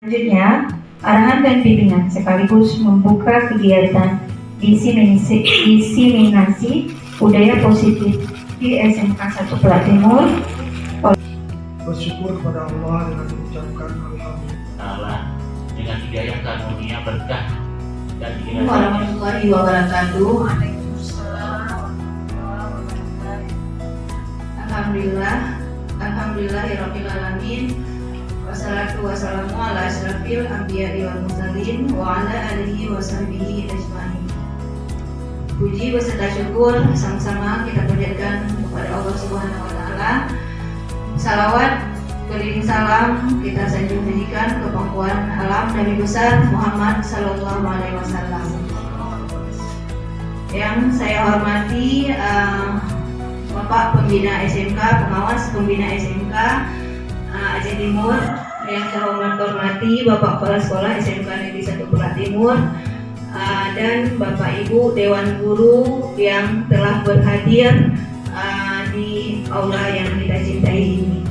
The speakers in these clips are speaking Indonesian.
Selanjutnya, arahan dan bimbingan sekaligus membuka kegiatan diseminasi budaya positif di SMK 1 Pelak Timur. Bersyukur kepada Allah dengan mengucapkan alhamdulillah dengan hidayah karunia berkah dan warahmatullahi wabarakatuh. Alhamdulillahirabbil alamin. Wassalatu wassalamu ala asyrafil anbiya'i wal mursalin wa ala alihi wa sahbihi ajmain. Puji beserta syukur sama-sama kita panjatkan kepada Allah Subhanahu wa taala. Salawat beriring salam kita sanjung tinggikan ke pangkuan alam Nabi besar Muhammad sallallahu alaihi wasallam. Yang saya hormati Bapak Pembina SMK, pengawas Pembina SMK Aceh Timur, yang saya hormati Bapak Kepala Sekolah SMK Negeri 1 Pelak Timur, dan Bapak Ibu Dewan Guru yang telah berhadir di aula yang kita cintai ini.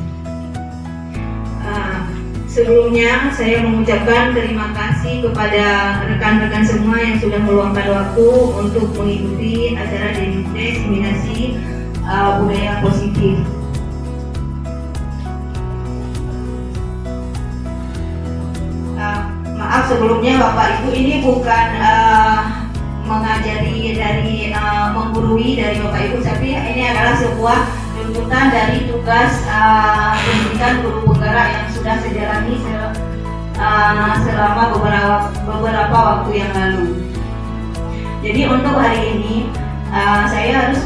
Sebelumnya saya mengucapkan terima kasih kepada rekan-rekan semua yang sudah meluangkan waktu untuk mengikuti acara diseminasi budaya positif. Maaf sebelumnya Bapak Ibu, ini bukan mengajari dari menggurui dari Bapak Ibu, tapi ini adalah sebuah tuntutan dari tugas pendidikan guru penggerak yang sudah saya jalani selama beberapa waktu yang lalu. Jadi untuk hari ini saya harus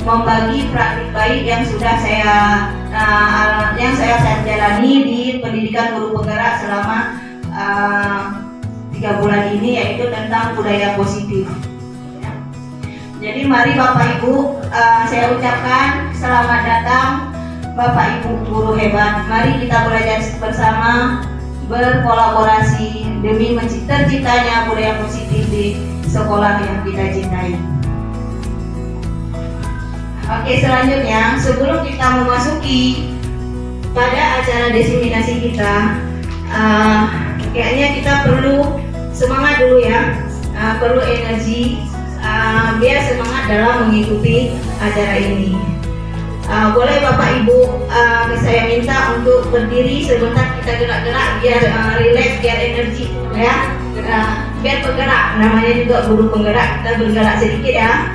membagi praktik baik yang sudah saya jalani di pendidikan guru penggerak selama 3 bulan ini, yaitu tentang budaya positif. Jadi mari Bapak Ibu, saya ucapkan selamat datang Bapak Ibu guru hebat. Mari kita belajar bersama, berkolaborasi demi terciptanya budaya positif di sekolah yang kita cintai. Oke, selanjutnya sebelum kita memasuki pada acara diseminasi kita, kayaknya kita perlu semangat dulu ya, perlu energi biar semangat dalam mengikuti acara ini. Boleh Bapak Ibu, saya minta untuk berdiri sebentar, kita gerak-gerak biar relax, biar energi ya, biar bergerak. Namanya juga guru penggerak, kita bergerak sedikit ya.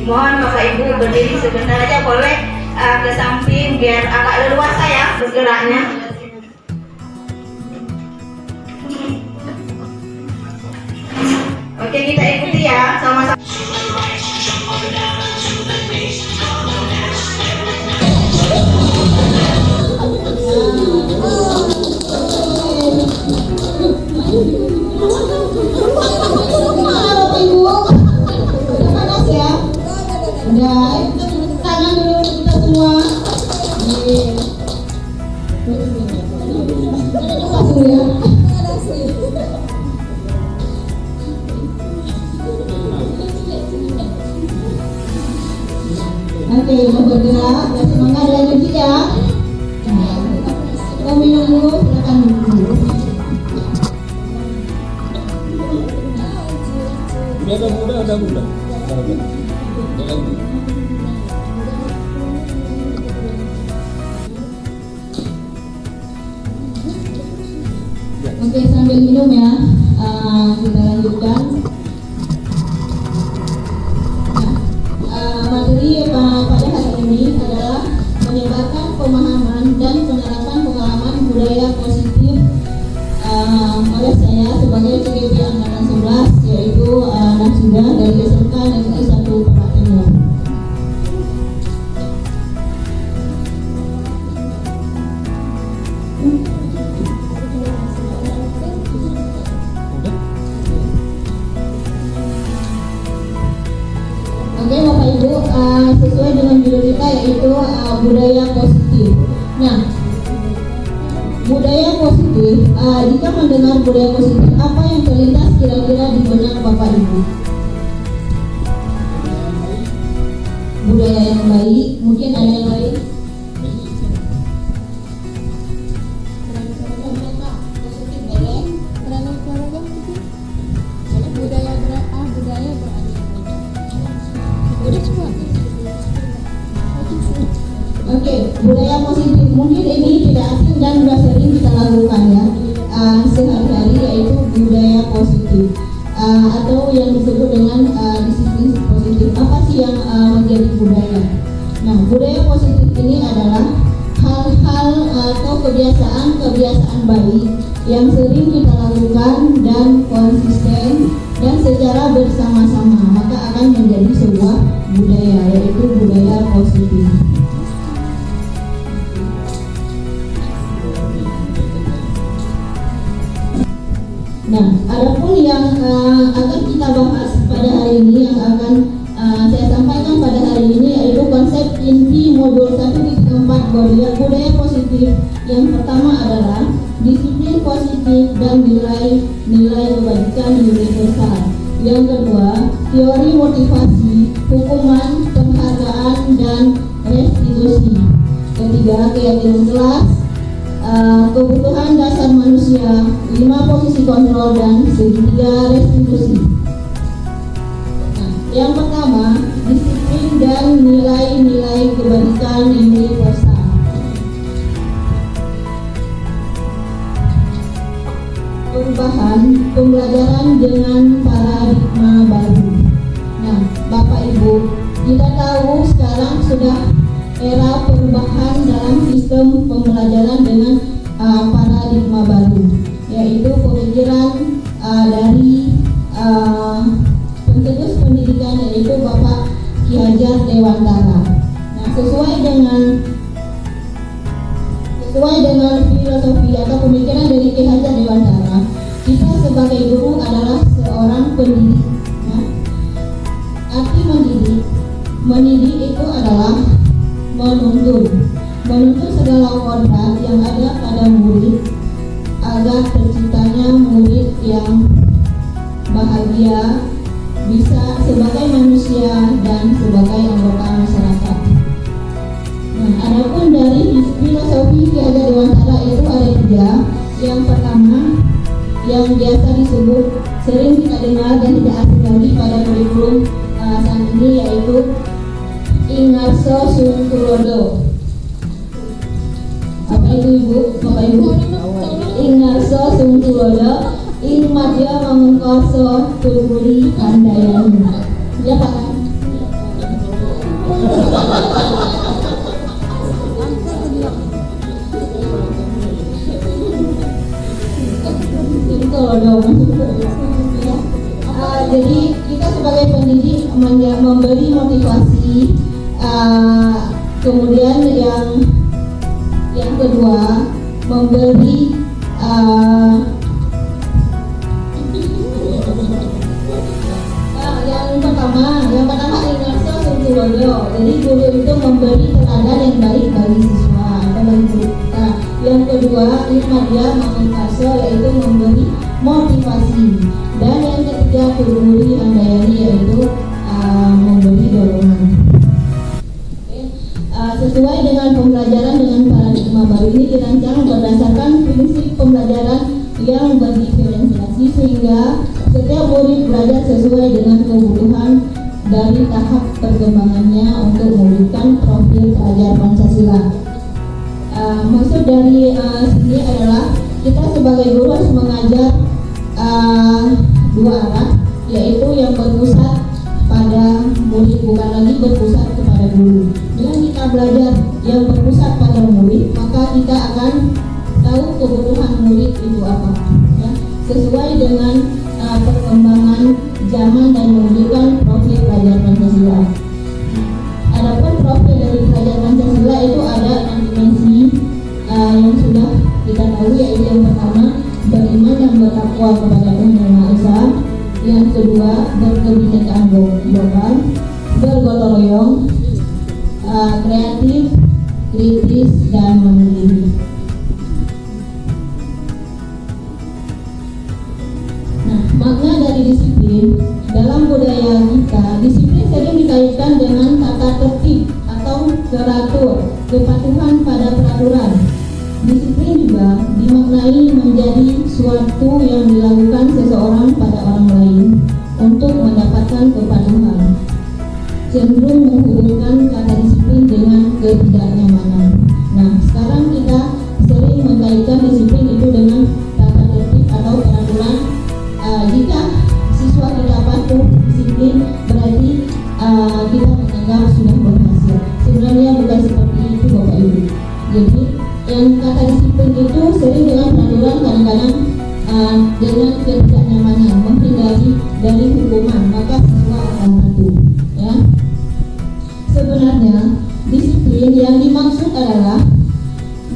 Mohon Bapak Ibu berdiri sebentar aja, boleh ke samping biar agak leluasa ya bergeraknya. Oke, kita ikuti ya sama-sama. Tangan dulu kita semua. Oke, bergerak, semangat dan energi ya. Kita minum dulu, silakan dulu. Udah muda. Oke, sambil minum ya, kita lanjutkan. Materi pada hari ini adalah menyebarkan pemahaman dan penerapan pengalaman budaya positif oleh saya sebagai CGP Angkatan 11, yaitu Nasuda dari SMK Negeri 1 Pelak Timur. Oke Bapak Ibu, sesuai dengan judul kita yaitu budaya positif. Nah, budaya positif, jika mendengar budaya positif, apa yang terlintas kira-kira di benak Bapak Ibu? Budaya yang baik, mungkin ada yang lain? budaya positif mungkin ini tidak asing dan sudah sering kita lakukan ya sehari-hari, yaitu budaya positif atau yang disebut dengan disiplin positif. Apa sih yang menjadi budaya? Nah, budaya positif ini adalah hal-hal atau kebiasaan baik yang sering kita lakukan dan konsisten dan secara bersama-sama, maka akan menjadi sebuah budaya, yaitu budaya positif. Nah, adapun yang akan kita bahas pada hari ini, yang akan saya sampaikan pada hari ini, yaitu konsep inti modul 1.4 budaya positif. Yang pertama adalah disiplin positif dan nilai kebajikan universal. Yang kedua, teori motivasi, hukuman, penghargaan, dan restitusi. Ketiga, keyakinan kelas, kebutuhan dasar manusia, 5 posisi kontrol, dan segitiga restitusi. Nah, yang pertama, disiplin dan nilai kebajikan universal. Perubahan pembelajaran dengan paradigma baru. Nah, Bapak Ibu, kita tahu sekarang sudah era perubahan dalam sistem pembelajaran dengan paradigma baru, yaitu pemikiran dari pencetus pendidikan, yaitu Bapak Ki Hajar Dewantara. Nah, sesuai dengan filosofi atau pemikiran dari Ki Hajar Dewantara, kita sebagai guru adalah seorang pendidik. Nah, arti mendidik itu adalah menuntun segala kodrat yang ada pada murid agar terciptanya murid yang bahagia, bisa sebagai manusia dan sebagai anggota masyarakat. Nah, adapun dari filosofi Ki Hajar Dewantara itu ada 3. Yang pertama, yang biasa disebut, sering kita dengar dan tidak asing lagi pada kurikulum saat ini, yaitu Ingarso Sung Tulodo. Apa itu Ibu? Bapak Ibu? Ingarso Sung Tulodo, Ing Madya Mangungkoso Tuluri Handayani. Siapa kan? Jadi kita sebagai pendidik memberi motivasi, kemudian yang kedua memberi yang pertama Ingarso Sung Tulodo. Jadi guru itu memberi teladan yang baik bagi siswa atau bagi murid kita. Yang kedua, Madya Mangungkoso, yaitu memberi motivasi. Dan yang ketiga, Tuluri Handayani, yaitu memberi dorongan. Sesuai dengan pembelajaran dengan paradigma baru ini dirancang berdasarkan prinsip pembelajaran yang berdiferensiasi, sehingga setiap murid belajar sesuai dengan kebutuhan dari tahap perkembangannya untuk mewujudkan profil pelajar Pancasila. Maksud dari sini adalah kita sebagai guru harus mengajar 2 arah, yaitu yang berpusat pada murid, bukan lagi berpusat kepada guru. Dengan kita belajar yang berpusat pada murid, maka kita akan tahu kebutuhan murid itu apa, ya, sesuai dengan perkembangan zaman dan menunjukkan profil pelajar Pancasila. Adapun profil dari pelajar Pancasila itu ada 6 dimensi yang sudah kita tahu, yaitu yang pertama, beriman dan bertakwa kepada Tuhan Yang Maha Esa. Yang kedua, berkebinekaan global, bergotong royong, kreatif, kritis, dan mandiri. Nah, makna dari disiplin dalam budaya kita, disiplin sering dikaitkan dengan tata tertib atau teratur, kepatuhan pada peraturan. Disiplin juga dimaknai menjadi suatu yang dilakukan seseorang pada orang lain untuk mendapatkan kepatuhan. Cenderung menghubungkan kata disiplin dengan ketidaknyamanan. Jadi yang kata disiplin itu sering dengan peraturan, kadang-kadang dengan ketidaknyamanan, menghindari dari hukuman, maka siswa akan patuh. Ya. Sebenarnya disiplin yang dimaksud adalah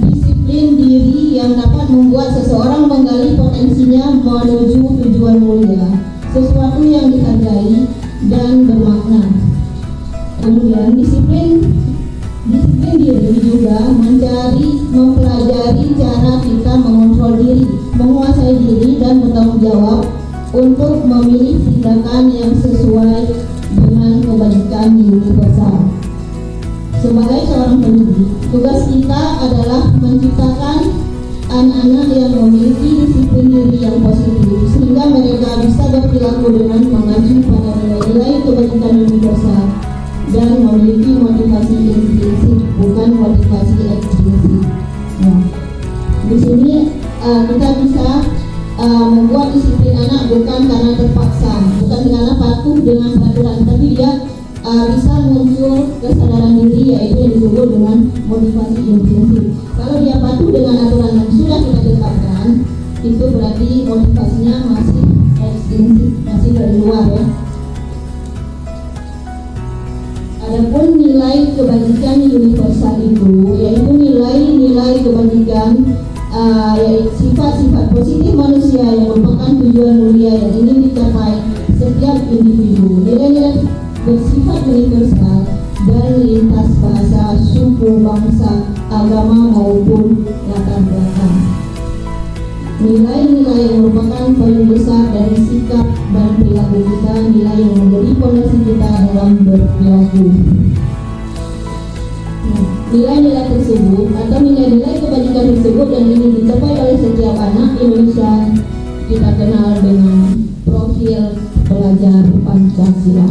disiplin diri yang dapat membuat seseorang menggali potensinya menuju tujuan mulia, sesuatu yang dihargai dan bermakna. Kemudian disiplin diri juga mempelajari cara kita mengontrol diri, menguasai diri dan bertanggung jawab untuk memilih tindakan yang sesuai dengan kebajikan universal. Sebagai seorang pendidik, tugas kita adalah menciptakan anak-anak yang memiliki disiplin diri yang positif sehingga mereka bisa berperilaku dengan mengacu pada nilai-nilai kebajikan universal dan memiliki motivasi intrinsik, bukan motivasi ekstrinsik. Nah, di sini kita bisa membuat disiplin anak bukan karena terpaksa, bukan karena patuh dengan peraturan, tapi dia bisa muncul kesadaran diri, yaitu yang disebut dengan motivasi intrinsik. Kalau dia patuh dengan aturan yang sudah kita tetapkan, itu berarti motivasinya masih ekstrinsik, masih dari luar ya. Adapun nilai kebajikan universal itu, yaitu nilai-nilai kebajikan, yaitu sifat-sifat positif manusia yang merupakan tujuan mulia yang ingin dicapai setiap individu. Nilai-nilai bersifat universal dan lintas bahasa, suku, bangsa, agama maupun latar belakang. Nilai-nilai yang merupakan paling besar dari sikap dan perilaku kita, nilai yang menjadi fondasi kita dalam berperilaku. Nilai-nilai tersebut atau nilai-nilai kebajikan tersebut yang ingin dicapai oleh setiap anak Indonesia kita kenal dengan profil pelajar Pancasila,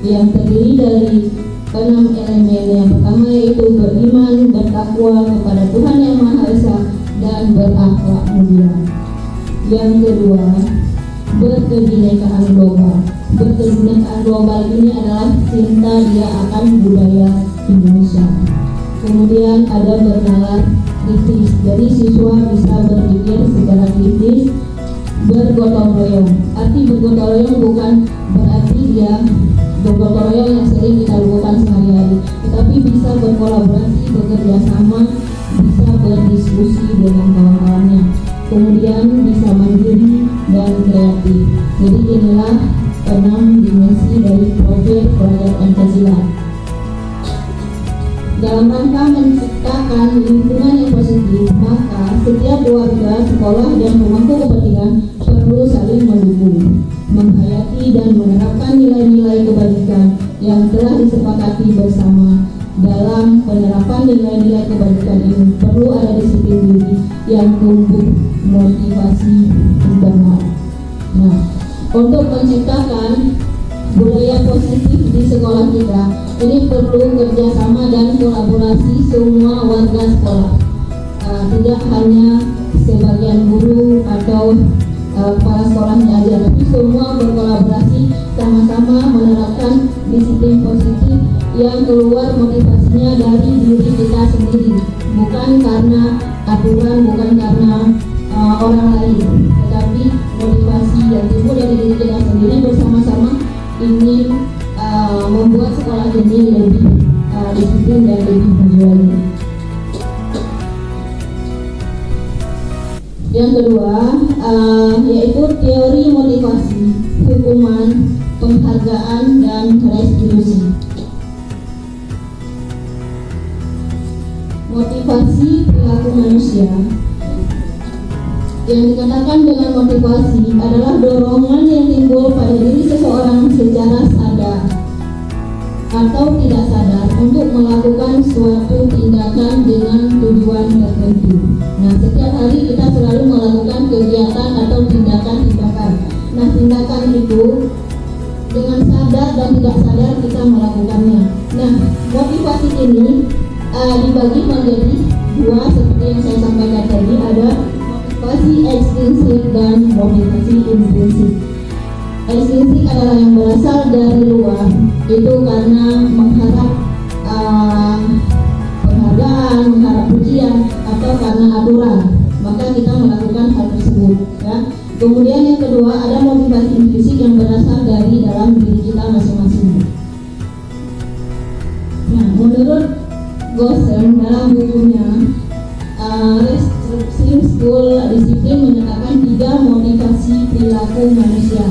yang terdiri dari 6 elemen. Yang pertama yaitu beriman, bertakwa kepada Tuhan Yang Maha Esa dan berakhlak mulia. Yang kedua, berkebinekaan global. Berkebinekaan global ini adalah cinta dia akan budaya Indonesia. Kemudian ada bernalar kritis, jadi siswa bisa berpikir secara kritis. Bergotong royong, arti bergotong royong bukan berarti dia bergotong royong yang sering kita lakukan sehari-hari, tetapi bisa berkolaborasi, bekerja sama, bisa berdiskusi dengan kawan-kawannya. Kemudian bisa mandiri dan kreatif. Jadi inilah 6 dimensi dari profil pelajar Pancasila. Dalam rangka menciptakan lingkungan yang positif, maka setiap warga, sekolah, dan pemangku kepentingan perlu saling mendukung, menghayati dan menerapkan nilai-nilai kebajikan yang telah disepakati bersama. Dalam penerapan nilai-nilai kebajikan ini perlu ada disiplin diri yang tumbuh motivasi internal. Nah, untuk menciptakan budaya positif di sekolah kita, ini perlu kerjasama dan kolaborasi semua warga sekolah, tidak hanya sebagian guru atau kepala sekolahnya aja, tapi semua berkolaborasi sama-sama menerapkan disiplin positif yang keluar motivasinya dari diri kita sendiri, bukan karena aturan, bukan karena orang lain, tetapi motivasi yang timbul dari diri kita sendiri bersama-sama ingin membuat sekolah ini lebih disiplin dan lebih berjuang. Yang kedua yaitu teori motivasi, hukuman, penghargaan, dan restitusi. Motivasi perilaku manusia. Yang dikatakan dengan motivasi adalah dorongan yang timbul pada diri seseorang secara sadar atau tidak sadar untuk melakukan suatu tindakan dengan tujuan tertentu. Nah, setiap hari kita selalu melakukan kegiatan atau tindakan-tindakan. Nah, tindakan itu dengan sadar dan tidak sadar kita melakukannya. Nah, motivasi ini dibagi menjadi 2 seperti yang saya sampaikan tadi, ada motivasi ekstrinsik dan motivasi intrinsik. Ekstrinsik adalah yang berasal dari luar, itu karena mengharap penghargaan penghargaan, mengharap pujian, atau karena aturan, maka kita melakukan hal tersebut. Ya. Kemudian yang kedua, ada motivasi intrinsik yang berasal dari dalam diri kita masing-masing. Nah, menurut Gosen dalam bukunya Restructuring School Discipline menyatakan 3 motivasi perilaku manusia.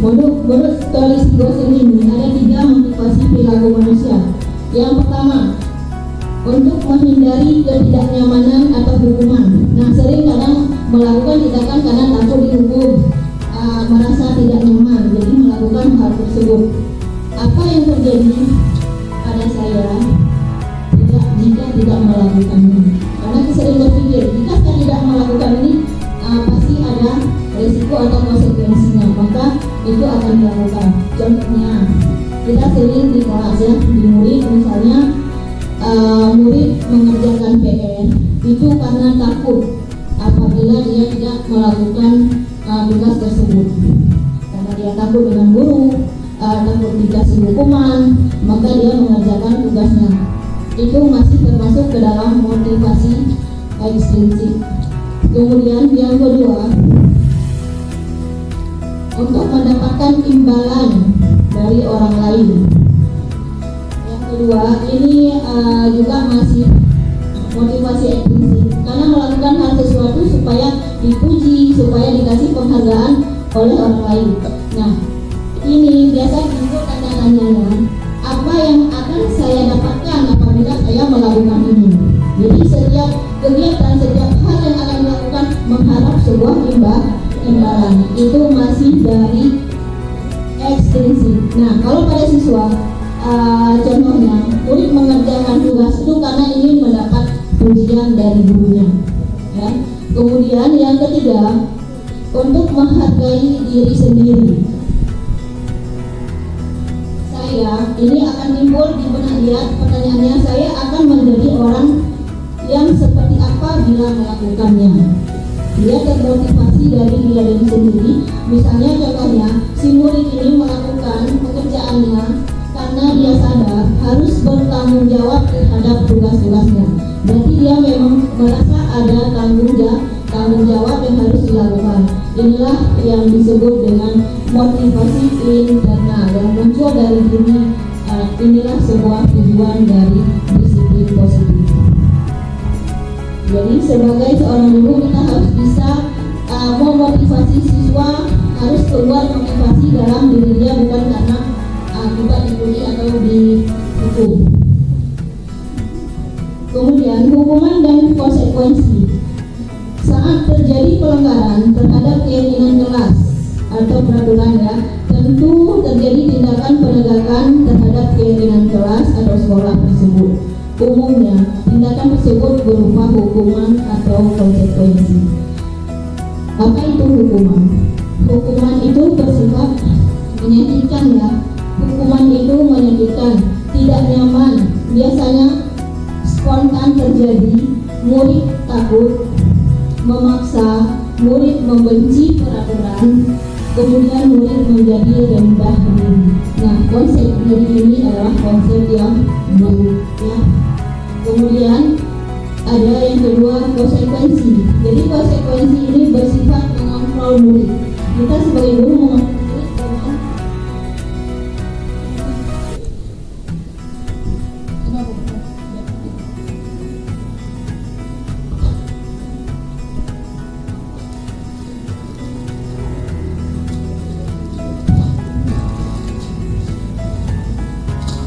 Menurut teori Gosen ini ada 3 motivasi perilaku manusia. Yang pertama, untuk menghindari ketidaknyamanan atau hukuman. Nah, sering kadang melakukan tindakan karena takut dihukum, merasa tidak nyaman, jadi melakukan hal tersebut. Apa yang terjadi pada saya jika tidak melakukannya? Karena saya sering berpikir, jika saya tidak melakukan ini, pasti ada resiko atau konsekuensinya, maka itu akan dilakukan. Contohnya, kita sering di kelas ya, di murid misalnya, murid mengerjakan PR itu karena takut apabila dia tidak melakukan tugas tersebut, karena dia takut dengan guru, takut dikasih hukuman, maka dia mengerjakan tugasnya. Itu masih termasuk ke dalam motivasi ekstrinsik. Kemudian yang kedua, untuk mendapatkan imbalan dari orang lain. Yang kedua, ini juga masih motivasi ekstrinsik, karena melakukan hal sesuatu supaya dipuji, supaya dikasih penghargaan oleh orang lain. Nah, ini biasa timbul tanda tanyanya, apa yang akan saya dapatkan apabila saya melakukan ini? Jadi setiap kegiatan, setiap hal yang akan dilakukan mengharap sebuah imbalan, itu masih dari ekstrinsik. Nah, kalau pada siswa, contohnya murid mengerjakan tugas itu karena ingin mendapat pujian dari gurunya. Ya. Kemudian yang ketiga, untuk menghargai diri sendiri. Saya ini akan timbul di benak dia, pertanyaannya, saya akan menjadi orang yang seperti apa bila melakukannya. Dia termotivasi dari diri sendiri. Misalnya contohnya, si murid ini melakukan pekerjaannya karena dia sadar harus bertanggung jawab terhadap tugas-tugasnya. Berarti dia memang merasa ada tanggung jawab yang harus dilakukan. Inilah yang disebut dengan motivasi internal yang muncul dari diri. Inilah sebuah tujuan dari disiplin positif. Jadi sebagai seorang guru, kita harus bisa memotivasi siswa, harus keluar motivasi dalam diri dia, bukan karena kita dibully atau dihukum. Kemudian hukuman dan konsekuensi. Saat terjadi pelanggaran terhadap keyakinan kelas atau peraturan, ya, tentu terjadi tindakan penegakan terhadap keyakinan kelas atau sekolah tersebut. Umumnya tindakan tersebut berupa hukuman atau konsekuensi. Apa itu hukuman? Hukuman itu bersifat menyakitkan, ya. Hukuman itu menyakitkan, tidak nyaman, biasanya spontan terjadi, murid takut, memaksa, murid membenci peraturan, kemudian murid menjadi rendah diri. Nah, konsep diri ini adalah konsep yang buruk, ya. Kemudian ada yang kedua, konsekuensi. Jadi konsekuensi ini bersifat mengontrol murid. Kita sebagai guru mengontrol murid dengan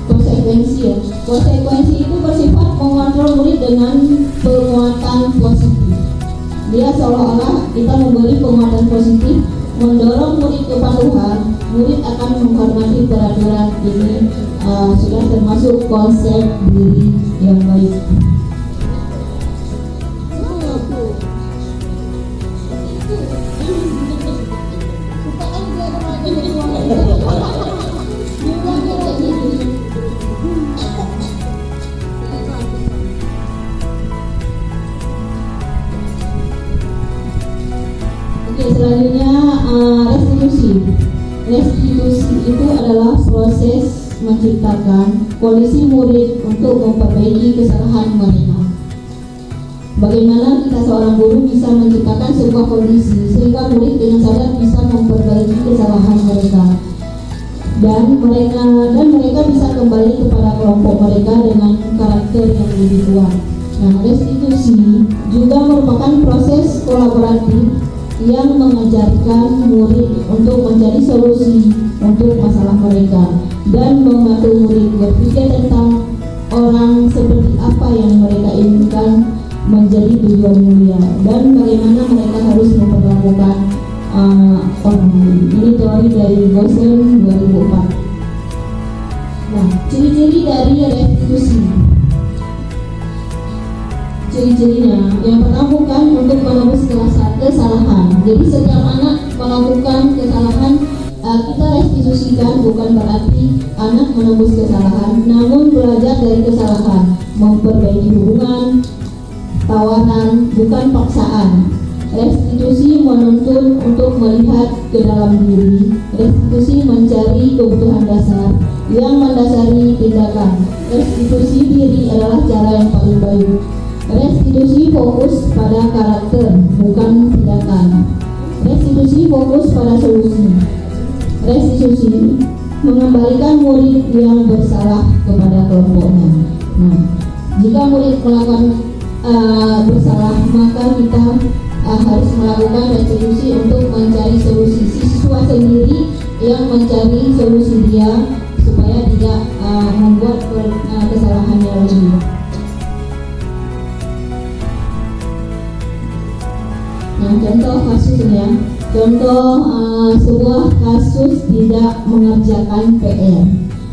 konsekuensi, ya. Konsekuensi itu bersifat mengontrol murid dengan penguatan positif. Dia seolah-olah kita memberi penguatan positif, mendorong murid kepatuhan, murid akan menghormati peraturan. Ini sudah termasuk konsep diri yang baik. Selanjutnya restitusi. Restitusi itu adalah proses menciptakan kondisi murid untuk memperbaiki kesalahan mereka. bagaimana kita seorang guru bisa menciptakan sebuah kondisi sehingga murid dengan sadar bisa memperbaiki kesalahan mereka dan mereka bisa kembali kepada kelompok mereka dengan karakter yang lebih kuat. Nah, restitusi juga merupakan proses kolaboratif yang mengajarkan murid untuk mencari solusi untuk masalah mereka dan membantu murid berpikir tentang orang seperti apa yang mereka inginkan menjadi tujuan mulia dan bagaimana mereka harus memperlakukan orang lain. Ini teori dari Gosen 2004. Nah, ciri-ciri dari restitusi. Ciri-cirinya, yang pertama bukan untuk menebus kesalahan. Jadi setiap anak melakukan kesalahan, kita restitusikan bukan berarti anak menebus kesalahan, namun belajar dari kesalahan, memperbaiki hubungan, tawanan, bukan paksaan. Restitusi menuntun untuk melihat ke dalam diri. Restitusi mencari kebutuhan dasar yang mendasari tindakan. Restitusi diri adalah cara yang paling baik. Restitusi fokus pada karakter, bukan tindakan. Restitusi fokus pada solusi. Restitusi mengembalikan murid yang bersalah kepada kelompoknya. Nah, jika murid melakukan bersalah, maka kita harus melakukan restitusi untuk mencari solusi. Siswa sendiri yang mencari solusi dia supaya tidak membuat kesalahannya lagi. Nah, contoh kasusnya, sebuah kasus tidak mengerjakan PR.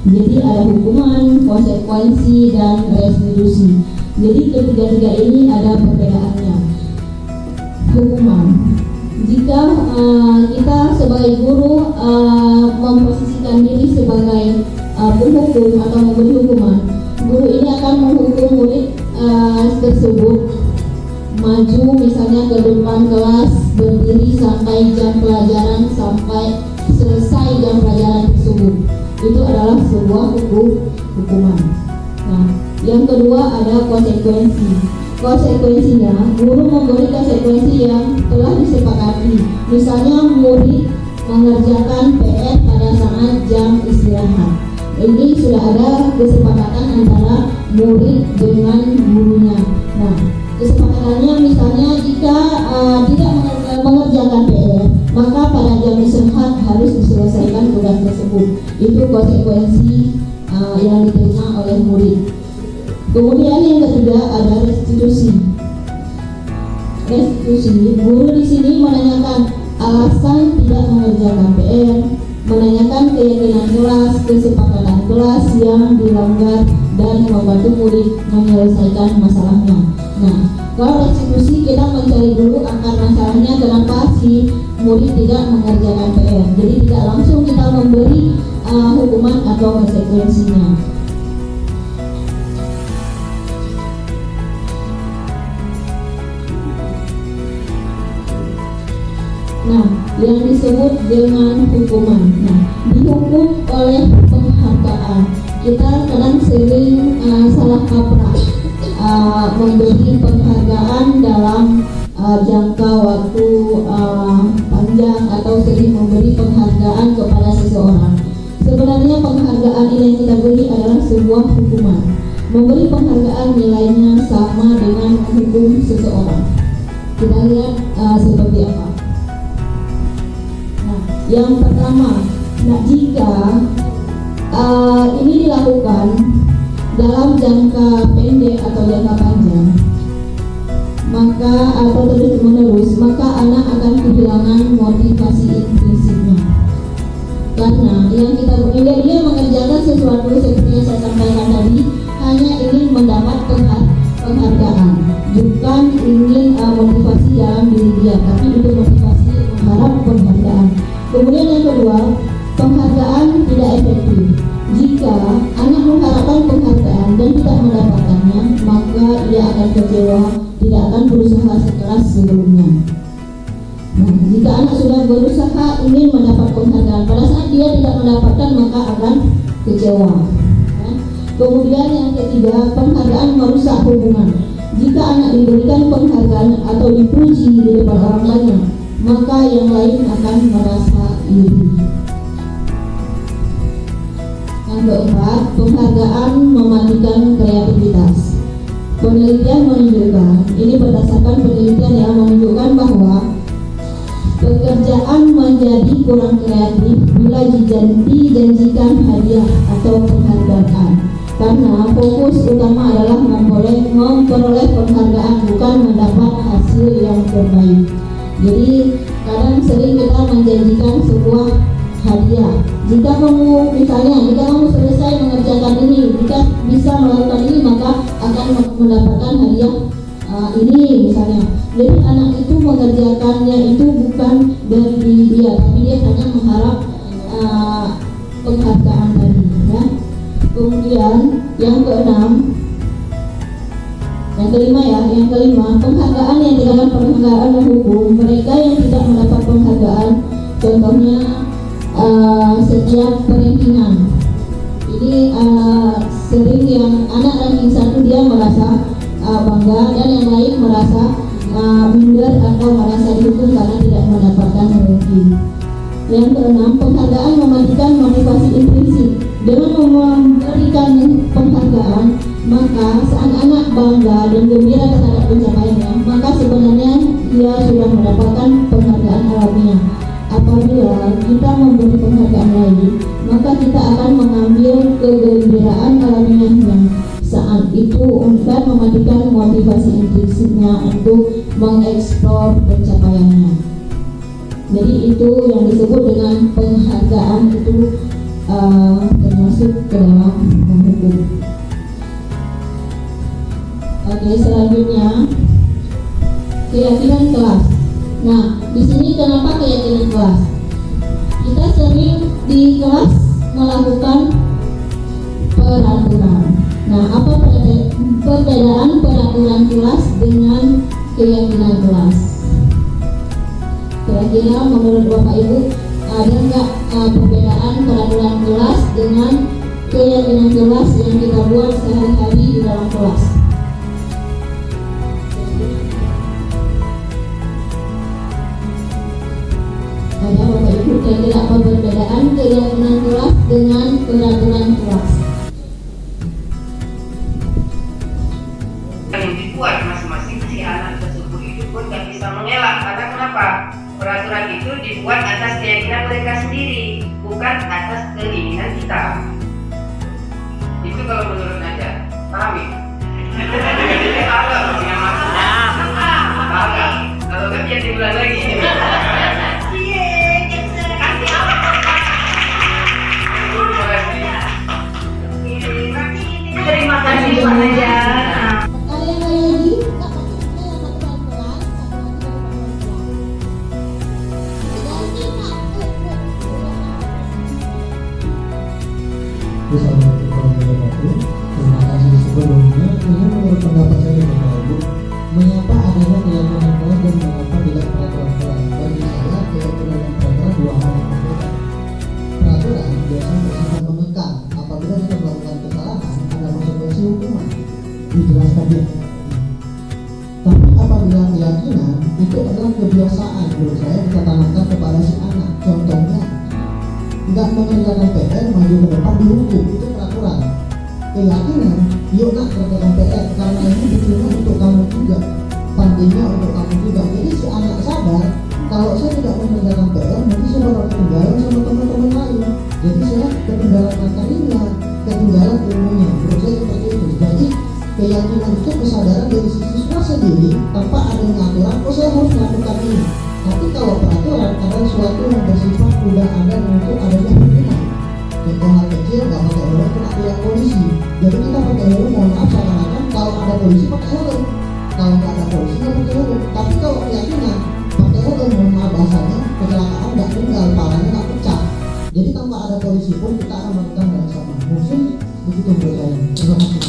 Jadi ada hukuman, konsekuensi, dan restitusi. Jadi ketiga-tiga ini ada perbedaannya. Hukuman, jika kita sebagai guru memposisikan diri sebagai penghukum atau memberi hukuman, guru ini akan menghukum murid tersebut maju misalnya ke depan kelas, berdiri sampai jam pelajaran, sampai selesai jam pelajaran tersebut. Itu adalah sebuah hukuman. Nah, yang kedua ada konsekuensi. Konsekuensinya, guru memberi konsekuensi yang telah disepakati. Misalnya murid mengerjakan PR pada saat jam istirahat. Ini sudah ada kesepakatan antara murid dengan gurunya. Nah, kesepakatannya misalnya jika tidak mengerjakan PR, maka pada jam istirahat harus diselesaikan tugas tersebut. Itu konsekuensi yang diterima oleh murid. Kemudian yang ketiga ada restitusi. Restitusi, guru di sini menanyakan alasan tidak mengerjakan PR, menanyakan keyakinan kelas, kesepakatan kelas yang dilanggar, dan membantu murid menyelesaikan masalahnya. Nah, kalau restitusi kita mencari dulu akar masalahnya, kenapa si murid tidak mengerjakan PR. Jadi tidak langsung kita memberi hukuman atau konsekuensinya. Nah, yang disebut dengan hukuman. Nah, dihukum oleh penghargaan. Kita kadang sering salah kaprah memberi penghargaan dalam jangka waktu panjang atau sering memberi penghargaan kepada seseorang. Sebenarnya penghargaan ini yang kita beri adalah sebuah hukuman. Memberi penghargaan nilainya sama dengan menghukum seseorang. Kita lihat seperti apa. Yang pertama, jika ini dilakukan dalam jangka pendek atau jangka panjang, maka atau terus menerus, maka anak akan kehilangan motivasi intrinsiknya. Karena yang kita berikan dia mengerjakan sesuatu seperti yang saya sampaikan tadi, hanya ingin mendapat penghargaan, bukan ingin motivasi dalam diri dia, tapi itu motivasi mengharap penghargaan. Kemudian yang kedua, penghargaan tidak efektif. Jika anak mengharapkan penghargaan dan tidak mendapatkannya, maka ia akan kecewa, tidak akan berusaha sekeras sebelumnya. Nah, jika anak sudah berusaha ingin mendapat penghargaan, pada saat dia tidak mendapatkan, maka akan kecewa. Kemudian yang ketiga, penghargaan merusak hubungan. Jika anak diberikan penghargaan atau dipuji di depan orang banyak, maka yang lain akan merasa iri. Yang keempat, penghargaan mematikan kreativitas. Penelitian menunjukkan, ini berdasarkan penelitian yang menunjukkan bahwa pekerjaan menjadi kurang kreatif bila dijanjikan hadiah atau penghargaan, karena fokus utama adalah memperoleh penghargaan, bukan mendapat hasil yang terbaik. Jadi kadang sering kita menjanjikan sebuah hadiah. Jika kamu selesai mengerjakan ini, jika bisa melakukan ini, maka akan mendapatkan hadiah ini misalnya. Jadi anak itu mengerjakannya itu bukan dari diri dia, tapi dia hanya mengharap penghargaan tadi, ya. Kemudian yang kelima, penghargaan yang tidak penghargaan hukum. Mereka yang tidak mendapat penghargaan, contohnya setiap perankingan. Ini sering yang anak ranking 1 dia merasa bangga, dan yang lain merasa minder atau merasa dihukum karena tidak mendapatkan ranking. Yang keenam, penghargaan mematikan motivasi intrinsik. Dengan memberikan penghargaan, maka saat anak bangga dan gembira terhadap pencapaiannya, maka sebenarnya dia sudah mendapatkan penghargaan alamiah. Apabila kita memberi penghargaan lain, maka kita akan mengambil kegembiraan alamiahnya saat itu dan mematikan motivasi intrinsiknya untuk mengeksplor pencapaiannya. Jadi itu yang disebut dengan penghargaan, itu termasuk ke dalam hukum. Oke, selanjutnya keyakinan kelas. Nah, di sini kenapa keyakinan kelas? Kita sering di kelas melakukan peraturan. Nah, apa perbedaan peraturan kelas dengan keyakinan kelas? Kira-kira menurut Bapak Ibu ada nggak perbedaan peraturan kelas dengan keyakinan kelas yang kita buat sehari-hari di dalam kelas? Ada Bapak Ibu kira-kira apa perbedaan keyakinan kelas dengan peraturan kelas? Yang dibuat masing-masing si anak tersebut itu pun nggak bisa mengelak, karena kenapa? Peraturan itu dibuat atas keyakinan mereka sendiri, bukan atas keinginan kita. Itu kalau menurut aja, paham ya? Paham yang maksudnya? Paham. Kalau nggak biar diulang lagi. Terima kasih Bu Naja. Terima kasih sebelumnya. Ini menurut pendapat saya Bapak Ibu, mengapa adanya keyakinan kelas dan mengapa tidak peraturan kelas? Bagi saya keyakinan dan peraturan dua hal yang berbeda. Peraturan biasanya bersifat mengekang. Apabila kita melakukan kesalahan, ada konsekuensi hukuman. Dijelaskan dia. Tapi apabila keyakinan itu adalah kebiasaan, menurut saya kita tanamkan kepada si anak. Contohnya, nggak mengerjakan PR, maju ke depan dihukum, itu peraturan. Keyakinan, yuk nak kerjakan PR, karena ini diterima untuk kamu juga, pantinya untuk kamu juga. Jadi si anak sadar, kalau saya tidak mengerjakan PR, nanti saya bakal ketinggalan sama teman-teman lain. Jadi saya ketinggalan materinya, ketinggalan ilmunya. Menurut saya seperti itu. Jadi keyakinan itu kesadaran dari siswa sendiri tanpa adanya aturan, oh saya harus melakukan ini. Tapi kalau peraturan adalah sesuatu yang bersifat udah ada untuk adanya hukuman. Contoh hal kecil, nggak pakai helm kena tilang polisi. Jadi kita pakai helm, mohon maaf seakan-akan kalau ada polisi pakai helm, kalau nggak ada polisi nggak pakai helm. Tapi kalau keyakinan pakai helm, mohon maaf bahasanya, kecelakaan nggak meninggal, parahnya nggak pecah. Jadi tanpa ada polisi pun kita akan melakukan hal yang sama. Mungkin begitu menurut saya. Terima kasih.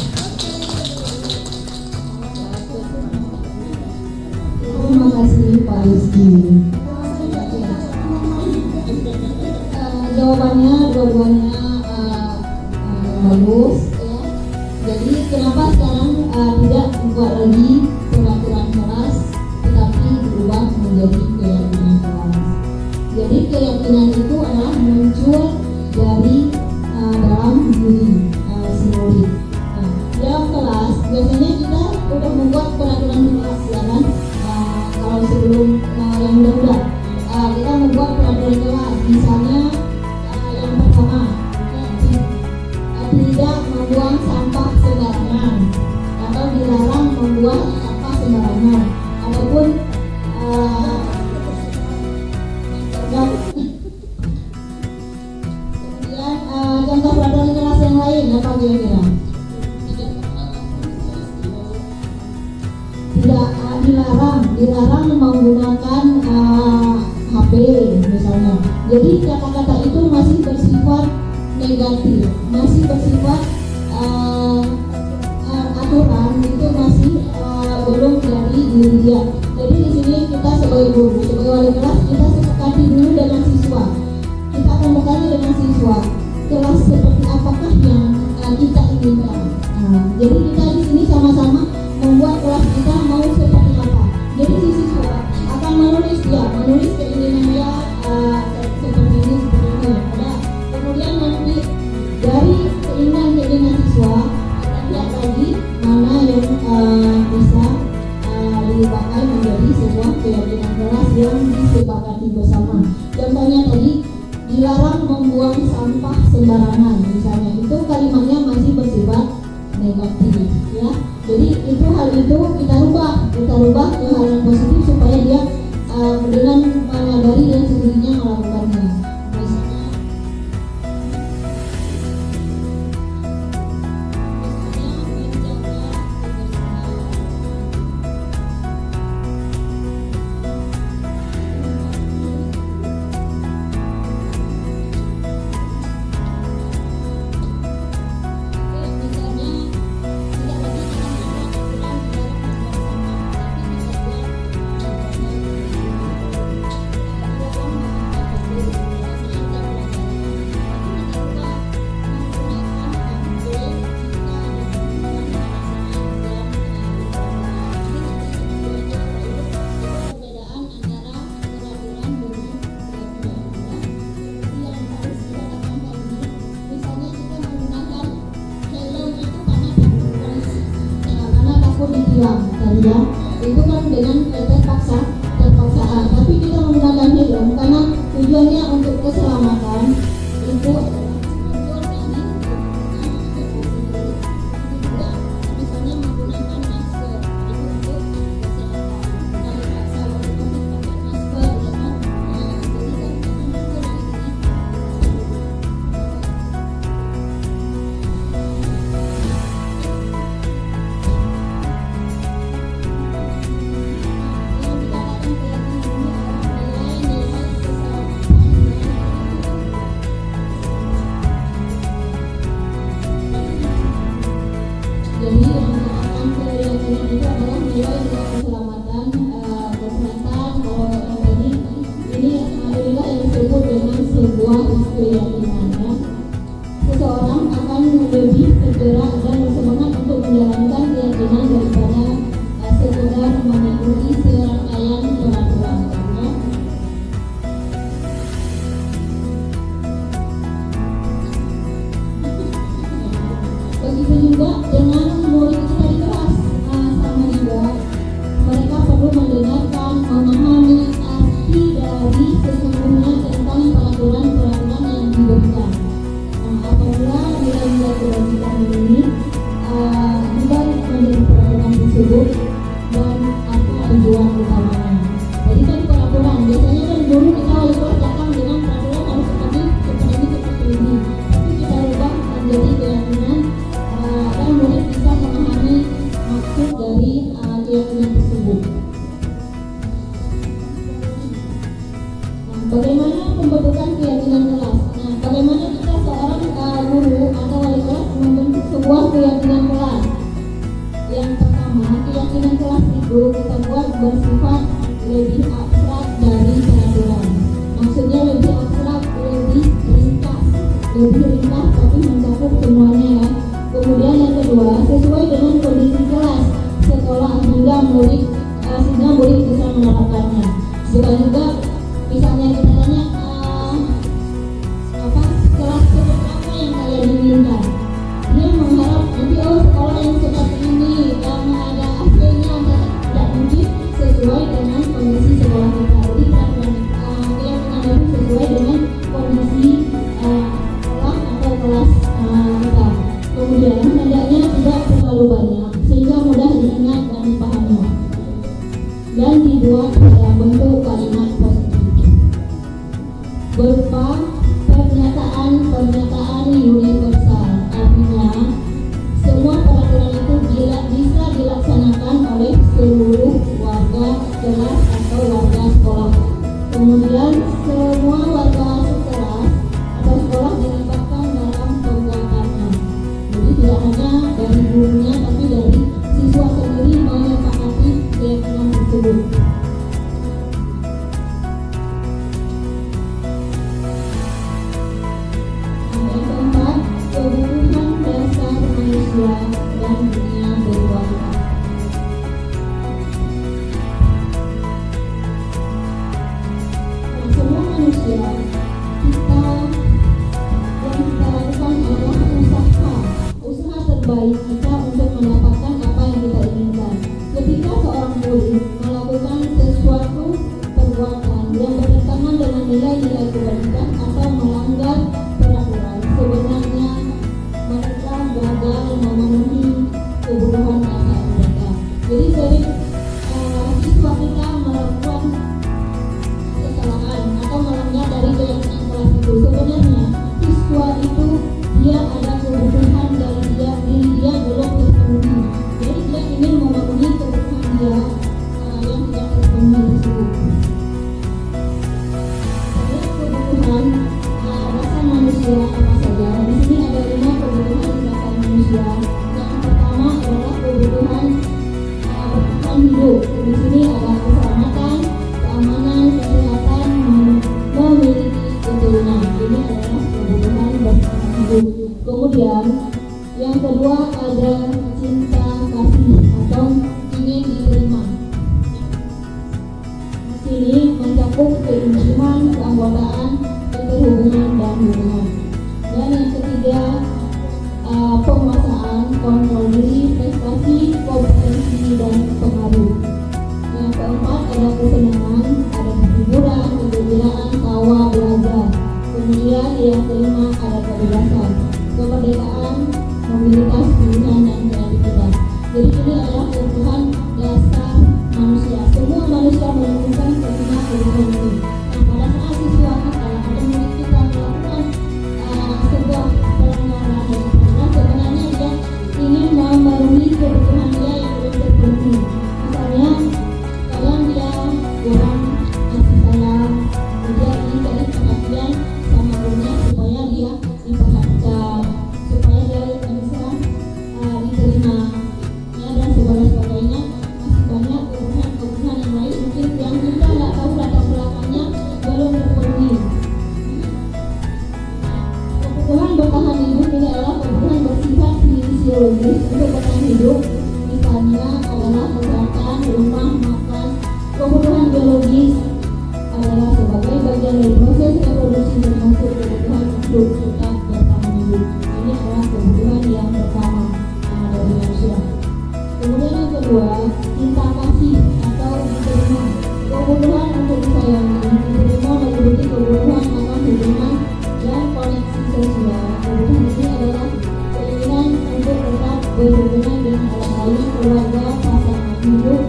Terima kasih Pak Rizky. Jawabannya dua-duanya bagus, ya. Jadi kenapa sekarang tidak buat lagi ataupun kemudian contoh peraturan kelas yang lain apa kira-kira? Tidak dilarang menggunakan HP misalnya. Jadi kata-kata itu masih bersifat negatif, masih bersifat aturan, itu masih belum dari diri dia. Jadi di sini kita sebagai guru, sebagai wali kelas, kita sepakati dulu dengan siswa. Kita akan bertanya dengan siswa, kelas seperti apakah yang kita inginkan. Jadi kita di sini sama-sama membuat kelas kita mau seperti apa. Jadi si siswa akan menulis keinginan dia seperti ini. Kemudian nanti dari keinginan siswa kita lihat lagi mana yang bisa dipakai menjadi sebuah keyakinan kelas yang disepakati bersama. Contohnya tadi, dilarang membuang sampah sembarangan misalnya, itu kalimatnya masih bersifat negatif ya. Jadi hal itu kita rubah ke hal yang positif supaya dia dengan menyadari dan sendirinya melakukannya. Ya, itu kan dengan terpaksaan, tapi kita menggunakan helm karena tujuannya untuk keselamatan. Itu misalnya menggunakan masker, itu untuk kesehatan. Kalau seseorang akan lebih tergerak dan bersemangat untuk menjalankan keyakinan daripada sekedar mengikuti serangkaian peraturan. Begitu juga dengan murid kita di kelas, sama juga mereka perlu mendengarkan, memahami arti dari sesungguhnya tentang peraturan-peraturan yang diberikan. Apabila nilai-nilai kewajiban ini dibalik menjadi peraturan tersebut dan apa tujuan utamanya. Jadi kan peraturan biasanya kan dulu kita wali kelas datang dengan peraturan harus seperti ini, tapi kita ubah menjadi keyakinan dan murid bisa memahami maksud dari keyakinan tersebut. Bagaimana pembentukan keyakinan kelas? Bagaimana kita seorang guru atau wali kelas membentuk sebuah keyakinan kelas? Yang pertama, keyakinan kelas itu kita buat bersifat lebih abstrak dari peraturan. Maksudnya lebih abstrak, lebih ringkas tapi mencakup semuanya ya. Kemudian yang kedua, sesuai dengan kondisi kelas, sekolah hingga murid bisa menerapkannya. Bukan juga misalnya kita tanya kelas seperti apa yang kalian inginkan, dia mengharap nanti sekolah yang seperti ini yang ada AC-nya, tidak mungkin sesuai dengan kondisi sekolah kita. Jadi keyakinan itu sesuai dengan kondisi sekolah atau kelas kita. Kemudian hendaknya tidak terlalu banyak sehingga mudah diingat dan dipahami. dan dibuat dalam bentuk kalimat positif berupa pernyataan universal. Artinya semua peraturan itu bisa dilaksanakan oleh seluruh warga kelas atau warga sekolah. Kemudian semua warga kelas atau sekolah dilibatkan dalam pembuatannya. Jadi tidak hanya dari gurunya tapi dari siswa sendiri menyepakati keyakinan tersebut. Yang keempat, kebutuhan dasar manusia dan dunia berkualitas. Semua manusia kita lakukan adalah usaha terbaik kita untuk mendapatkan apa yang kita inginkan. Ketika seorang murid melakukan sesuatu perbuatan yang bertentangan dengan nilai-nilai kebaikan atau melanggar peraturan, sebenarnya mereka gagal memenuhi kebutuhan dasar mereka. Jadi sering siswa kita melakukan kesalahan atau melanggar dari keyakinan kelas itu. Sebenarnya siswa itu dia ada kebutuhan dari diri dia belum terpenuhi. Jadi dia ingin memenuhi kebutuhan dia yang tidak terpenuhi tersebut. Kebutuhan dasar manusia apa saja? Di sini ada 5 kebutuhan dasar manusia. Yang pertama adalah kebutuhan bertahan hidup. Di sini ada keselamatan, keamanan, kesehatan, memiliki keturunan. Ini adalah kebutuhan bertahan hidup. Kemudian yang kedua ada cinta kasih atau ingin diterima. Di sini mencakup keintiman, keanggotaan, keterhubungan dan hubungan. Dan yang ketiga penguasaan, kontrol diri, prestasi, kompetensi dan pengaruh. Yang keempat ada kesenangan, ada hiburan, kegembiraan, tawa, belajar. Kemudian yang kelima ada kebebasan, kemerdekaan, mobilitas, pilihan dan kreativitas. Jadi ini adalah kebutuhan dasar manusia. Semua manusia menemukan kelima kebutuhan ini. Nah, pada saat siswa kita atau murid kita melakukan sebuah pelanggaran dan sebenarnya dia ingin memenuhi kebutuhan dia yang belum terpenuhi. Misalnya kadang dia kurang kasih sayang, dia ingin cari perhatian sama gurunya supaya dia diperhatikan, supaya dia bisa diterima, ya, dan sebagainya. Masih banyak kebutuhan yang lain mungkin yang kita nggak tahu latar belakangnya belum terpenuhi. Kebutuhan bertahan hidup ini adalah kebutuhan bersifat fisiologis untuk bertahan hidup. Misalnya adalah kesehatan, rumah, makan. Kebutuhan biologis adalah sebagai bagian dari proses reproduksi termasuk kebutuhan untuk tetap bertahan hidup. Ini adalah kebutuhan yang pertama dari manusia. Kemudian yang kedua, cinta kasih atau diterima. Kebutuhan untuk disayangi, diterima meliputi kebutuhan akan hubungan dan koneksi sosial. Kebutuhan ini adalah keinginan untuk tetap berhubungan dengan orang lain, keluarga, pasangan hidup,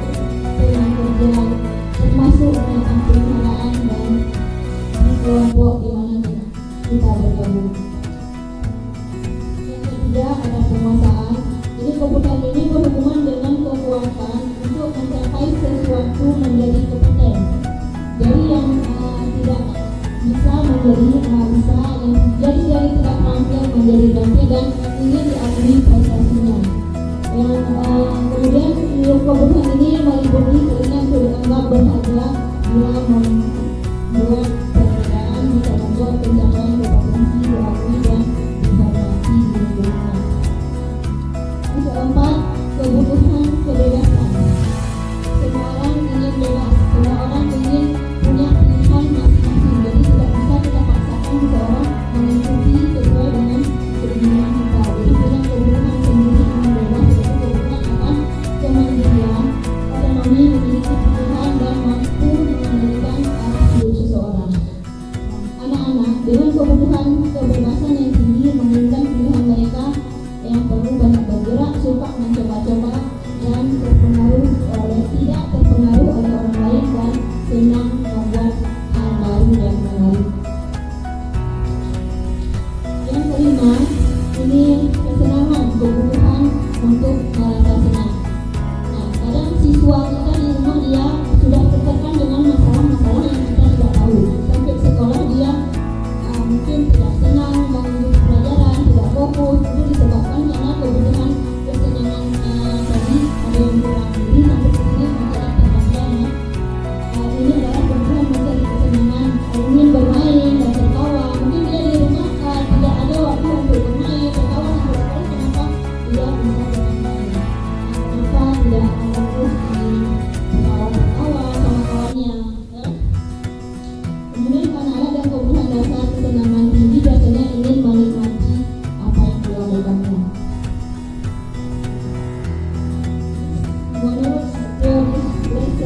teman kerja, termasuk tentang peliharaan dan di kelompok di mana kita bergabung. Yang ketiga ada penguasaan. Jadi kebutuhan ini berhubungan dengan kekuatan untuk mencapai sesuatu menjadi kompeten. Jadi yang tidak bisa menjadi bisa, yang jadi tidak terampil menjadi terampil dan ingin diakui prestasinya. Dan kemudian kebutuhan ini meliputi keinginan untuk dianggap berharga bila membuat perbedaan bisa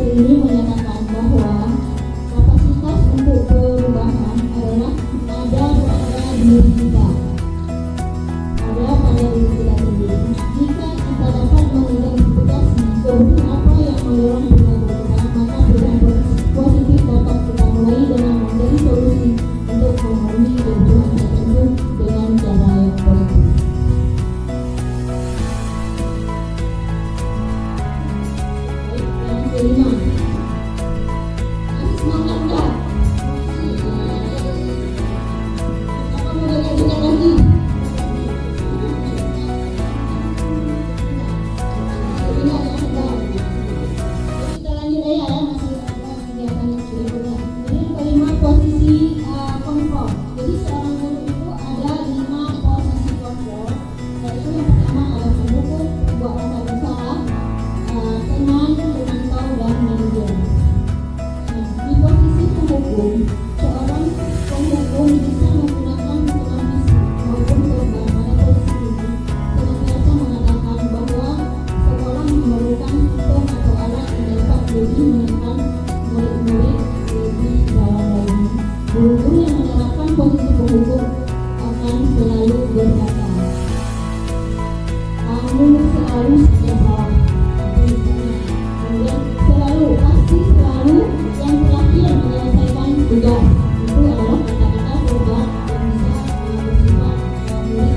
ini menyatakan bahwa kapasitas untuk perubahan adalah ada pada diri kita, ada pada diri kita sendiri. Jika kita dapat mengidentifikasi kebutuhan apa yang mendorong perilaku kita, maka perubahan positif dapat kita mulai dengan mencari solusi untuk memenuhi kebutuhan tertentu dengan cara yang positif. Yang kelima, semangat enggak? Apa mau dengar lagi? Ingat ya, enggak. Kita lanjut ya, masih ada kegiatan yang berikutnya. Jadi yang kelima, posisi kontrol. Jadi seorang guru itu ada 5 posisi kontrol. Yaitu yang pertama adalah pendukung, pembuat rasa bersalah, teman, pemantau, dan manajer. Nah, di posisi penghukum, seorang penghukum bisa menggunakan hukuman fisik maupun korban pada posisi ini senantiasa mengatakan bahwa sekolah memerlukan sistem atau alat yang dapat lebih menekan murid-murid lebih dalam lagi. Guru-guru yang menerapkan posisi penghukum akan selalu berkata, kamu selalu saja salah. Kemudian pasti selalu yang terakhir menyelesaikan tugas. Itu adalah kata-kata korban yang bisa bersifat murid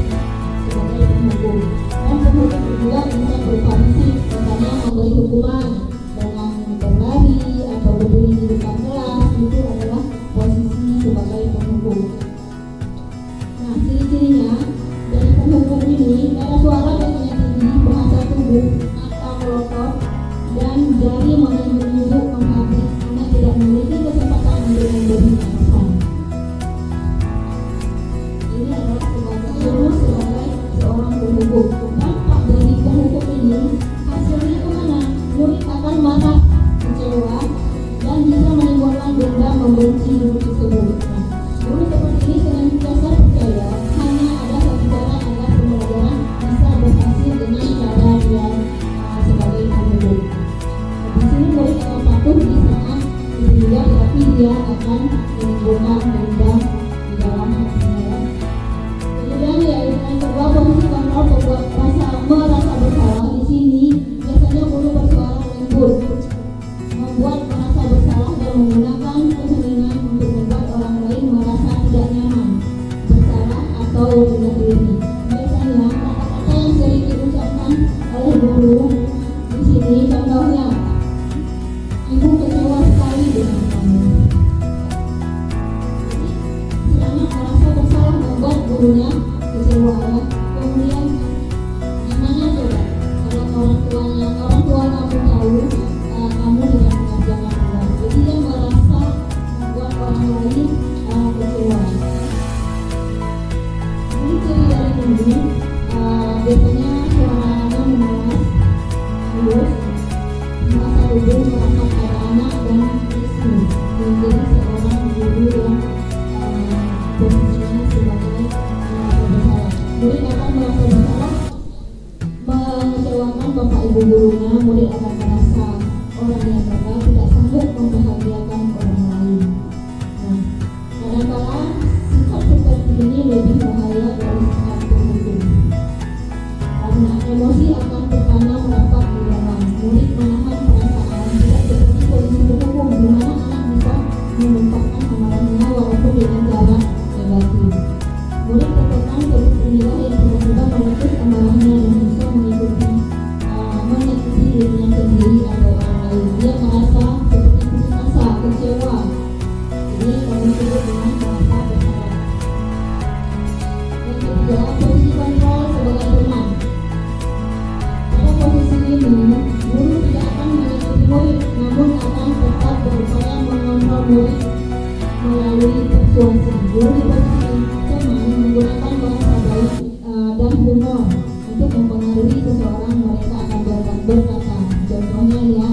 sebagai penghukum. Dan penghukum juga bisa berupa fisik, misalnya memberi hukuman dengan berlari atau berdiri di depan kelas. Itu adalah posisi sebagai penghukum. Nah, ciri-cirinya dari penghukum ini ada suara yang tinggi, bahasa tubuh atau melotot, dan jari menunjuk menghadap karena tidak memiliki kesempatan untuk memberi alasan. Ini adalah sebagai seorang penghukum. Dampak dari penghukum ini hasilnya kemana? Murid akan marah, kecewa, dan bisa menimbulkan dendam membenci guru tersebut. Nah, guru seperti ini senantiasa percaya hanya ada satu cara agar pembelajaran bisa berhasil dengan cara dia sebagai penghukum. Di sini murid akan patuh di saat dilihat, tapi dia akan menimbulkan dendam di dalam hatinya. Kemudian yang kedua, posisi kontrol membuat merasa bersalah. Di sini biasanya guru bersuara lembut, membuat merasa bersalah dan menggunakan keheningan untuk membuat orang lain merasa tidak nyaman, bersalah atau rendah diri. Biasanya kata-kata yang sering diucapkan oleh guru di sini contohnya, ibu kecewa sekali dengan kamu. Jadi si anak merasa bersalah membuat gurunya kecewa ya. Kemudian gimana coba kalau orang tua kamu tahu kamu dengan mengerjakan tugas. Jadi dia merasa membuat orang lain kecewa. Ini ciri dari ini biasanya suaranya memelas, halus, merasa tubuh, merasa pada anak, dan rismu. Menjadi seorang guru yang posisinya sebagai bersalah. Murid akan merasa bersalah mengecewakan bapak ibu gurunya. Murid akan merasa orang yang gagal tidak sanggup membahagiakan orang lain. Nah, kadang-kadang sikap seperti ini lebih bahaya dari sikap penghukum, karena emosi akan tertanam rapat di dalam. Murid menahan perasaan, tidak seperti posisi penghukum di mana anak bisa menumpahkan amarahnya walaupun dengan cara negatif. Murid tertekan seperti inilah yang tiba-tiba meletus amarahnya dan bisa menyakiti dirinya sendiri atau orang lain. Dia merasa seperti putus asa, kecewa. Ini kami sebut dengan merasa bersalah. Yang ketiga, posisi kontrol sebagai teman. Pada posisi ini, guru tidak akan menyakiti murid, namun akan tetap berupaya mengontrol murid melalui persuasi. Guru di posisi teman menggunakan bahasa baik dan humor untuk mempengaruhi seseorang. Mereka akan berkata, contohnya ya,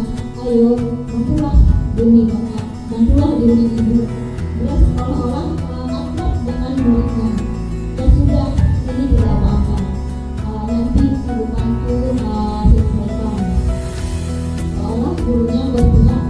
ayo bantulah demi bapak, bantulah demi ibu. Dia seolah-olah akrab dengan muridnya. Ya sudah, ini tidak apa-apa, nanti ibu bantu selesaikan. Seolah gurunya berpihak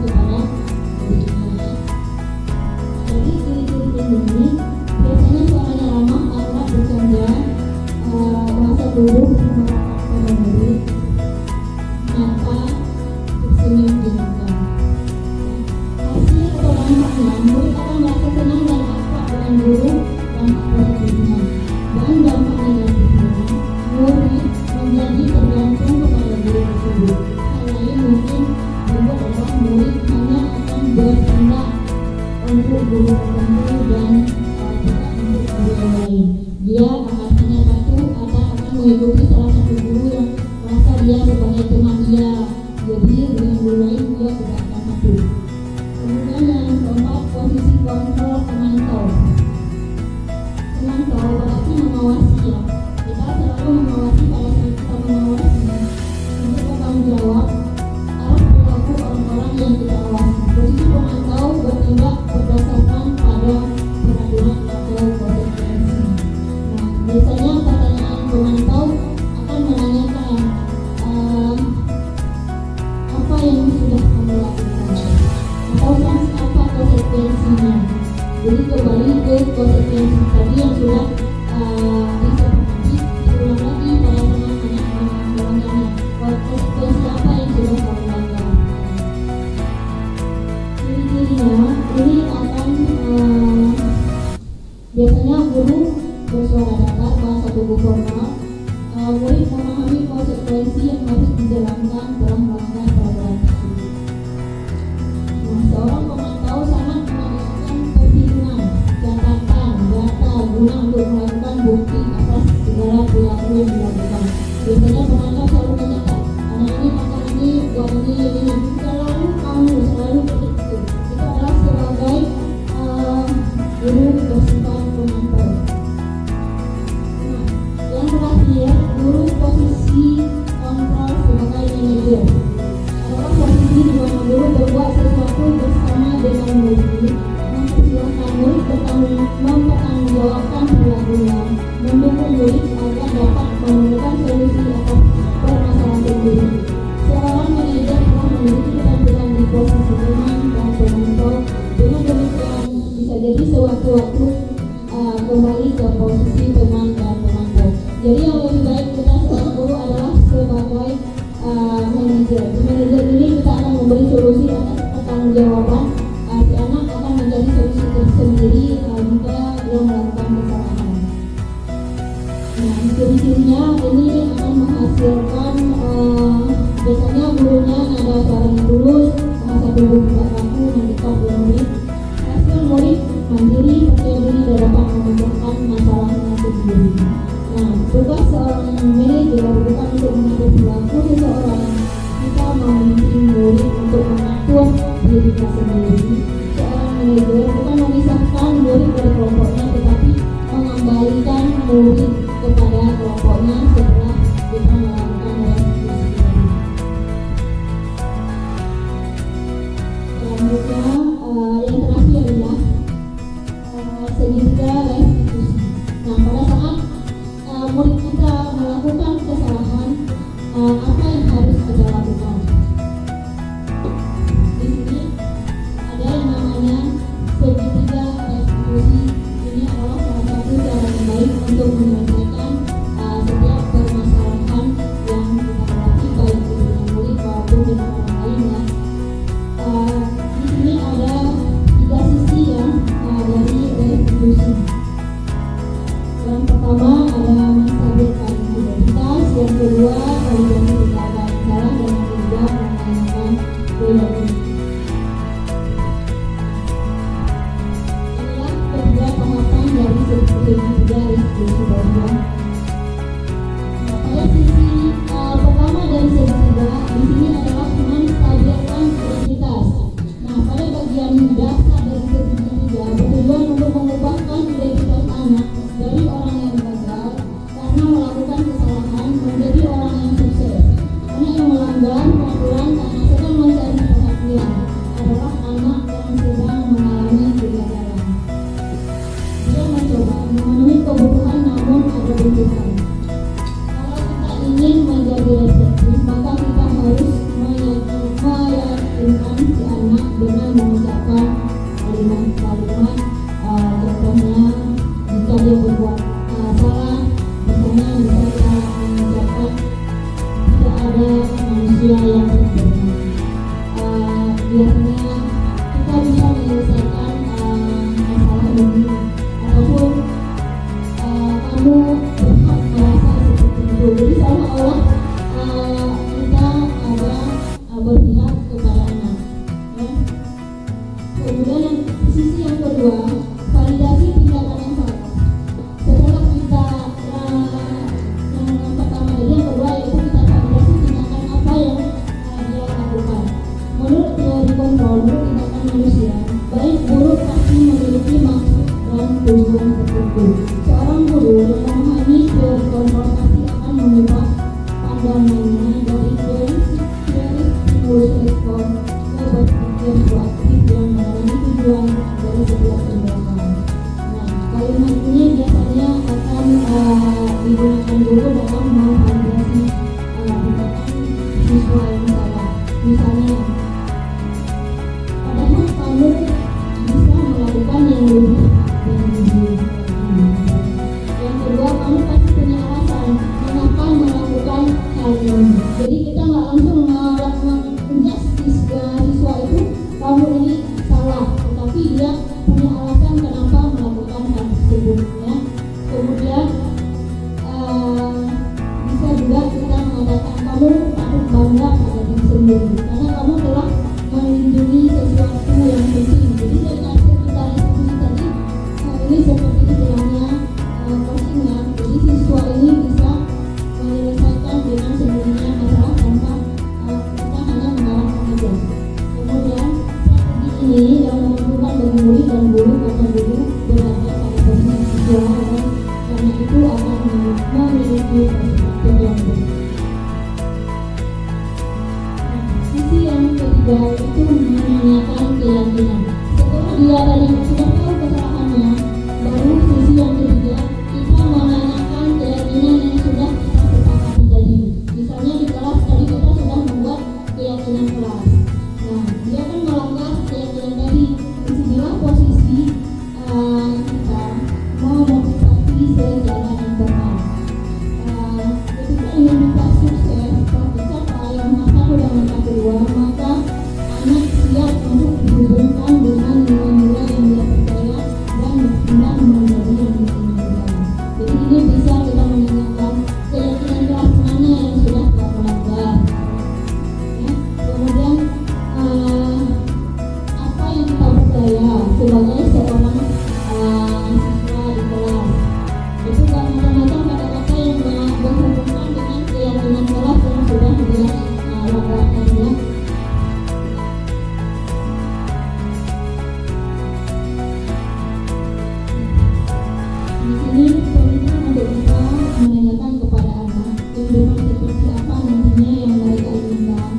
guru tertentu dan tidak untuk guru yang lain. Dia akan hanya patuh atau akan mengikuti salah satu guru yang merasa dia sebagai teman dia. Jadi dengan guru lain dia tidak akan patuh. Kemudian yang keempat, posisi kontrol pemantau. Pemantau berarti mengawasi ya. Kita selalu mengawasi pada saat kita mengawasi untuk bertanggung jawab atas perilaku orang-orang yang kita awasi. Posisi pemantau bertindak berdasarkan pada peraturan atau konsekuensi. Nah, biasanya pertanyaan pemantau akan menanyakan apa yang sudah kamu lakukan atau sanksi apa konsekuensinya. Jadi kembali ke konsekuensi tadi yang sudah disepakati, diulang lagi pada teman-teman konsekuensi apa yang sudah kamu lakukan. Ciri-cirinya ini akan biasanya guru bersuara datar bahasa tubuh formal. Murid memahami konsekuensi yang harus dijalankan dalam melakukan peraturan tersebut. Nah, seorang pemantau sangat menanyakan perhitungan, catatan, data guna untuk melakukan bukti atas segala perilaku yang dilakukan. Biasanya pemantau selalu mencatat, anak ini makan ini, buat ini, selalu kamu selalu begitu. Itu adalah sebagai guru bersifat pemantau. Nah, yang terakhir, guru posisi kontrol sebagai manajer adalah posisi di mana guru berbuat sesuatu bersama dengan murid, mempersilahkan murid mempertanggungjawabkan perilakunya, mendukung murid agar dapat menemukan solusi atas permasalahan sendiri. Seorang manajer telah memiliki keterampilan di posisi teman dan pemantau. Dengan demikian bisa jadi sewaktu-waktu kembali ke posisi teman dan pemantau. Jadi yang lebih baik kita seorang guru adalah sebagai manajer. Di manajer ini kita akan memberi solusi atas pertanggungjawaban. Si anak akan menjadi solusi tersendiri jika dia melakukan kesalahan. Nah, ciri-cirinya ini akan menghasilkan biasanya gurunya ada suaranya tulus, bahasa tubuh tidak kaku, mendekat dengan murid. Hasil murid mandiri, percaya diri dan dapat memecahkan masalahnya sendiri. Nah, tugas seorang manajer bukan untuk mengatur perilaku seseorang. Kita memimpin murid untuk mengatur dirinya sendiri. Seorang manajer bukan memisahkan murid dari kelompoknya, tetapi mengembalikan murid kepada kelompoknya setelah kita melakukan restitusi tadi. Selanjutnya, yang terakhir adalah segitiga restitusi. Nah, pada saat murid kita melakukan kesalahan, apa yang harus kita lakukan? Di sini ada yang namanya segitiga restitusi. Ini adalah salah satu cara yang baik untuk menyelesaikan setiap permasalahan yang kita hadapi, baik dengan murid maupun dengan orang lain ya. Di sini ada 3 sisi ya dari restitusi. Yang pertama ada menstabilkan identitas, yang kedua validasi tindakan yang salah, dan yang ketiga menanyakan perilaku. Inilah ketiga tahapan dari segitiga restitusi belajar. Pada sisi pertama dari segitiga di sini adalah menstabilkan identitas. Nah, pada bagian dasar dari segitiga bertujuan untuk mengubahkan identitas anak dari orang yang gagal karena melakukan kesalahan menjadi orang yang sukses. Anak yang melanggar peraturan karena sedang mencari perhatian adalah anak yang sedang mengalami kegagalan. Dia mencoba memenuhi kebutuhan namun ada benturan. Kalau kita ingin menjadi reseptif, maka kita harus meyakinkan si anak dengan mengucapkan kalimat-kalimat. Contohnya, jika dia berbuat salah, misalnya bisa kita mengucapkan tidak ada manusia yang sempurna. Biasanya kita bisa menyelesaikan masalah ini, ataupun kamu berhak merasa seperti itu. Jadi seolah-olah kita ada berpihak kepada anak. Ya. Kemudian sisi yang kedua, validasi tindakan yang salah. Setelah kita yang pertama tadi, yang kedua yaitu kita validasi tindakan apa yang dia lakukan. Menurut teori kontrol tindakan manusia, baik buruk pasti memiliki maksud dan tujuan tertentu. Seorang guru yang memahami teori kontrol pasti akan mengubah pandangannya dari teori stimulus respon ke berpikir proaktif yang mengalami tujuan dari sebuah tindakan. Nah, kalimat ini biasanya akan digunakan guru dalam memvalidasi tindakan siswa yang salah. Misalnya, padahal kamu bisa melakukan yang lebih yang kedua, kamu pasti punya alasan mengapa melakukan hal ini. Jadi kita nggak langsung melakukan siswa itu kamu ini salah, tetapi dia punya alasan kenapa melakukan hal tersebut ya. Kemudian bisa juga kita mengatakan kamu patut bangga pada diri sendiri karena kamu telah melindungi sesuatu yang penting. Jadi dari hasil kita diskusi tadi ini seperti istilahnya coaching. Jadi siswa ini bisa menyelesaikan dengan sendirinya masalah tanpa kita hanya mengarahkan saja. Kemudian strategi ini yang menentukan bagi murid dan guru karena guru berada pada posisi siswa dan karena itu akan memiliki perspektif yang berbeda. Sisi yang ketiga itu menanyakan keyakinan. Setelah dia tadi sudah tahu kesalahannya, baru sisi yang ketiga kita menanyakan keyakinan yang sudah kita sepakati tadi. Misalnya di kelas tadi kita sudah membuat keyakinan kelas. Nah, dia kan melanggar keyakinan tadi. Disinilah posisi kita memotivasi secara internal. Ketika ingin kita sukses, tercapai masa dan masa kedua, maka anak siap untuk dihubungkan dengan nilai-nilai yang dia percaya dan bertindak menjadi yang dia inginkan. Jadi ini bisa kita menanyakan keyakinan kelas mana yang sudah kita melanggar. Ya. Kemudian apa yang kita percaya sebagai seorang siswa di kelas. Itu kan macam-macam kata-kata yang berhubungan dengan keyakinan kelas yang sudah dia langgarkan ya. Di sini penting untuk kita menanyakan kepada anak kehidupan seperti apa nantinya yang mereka inginkan,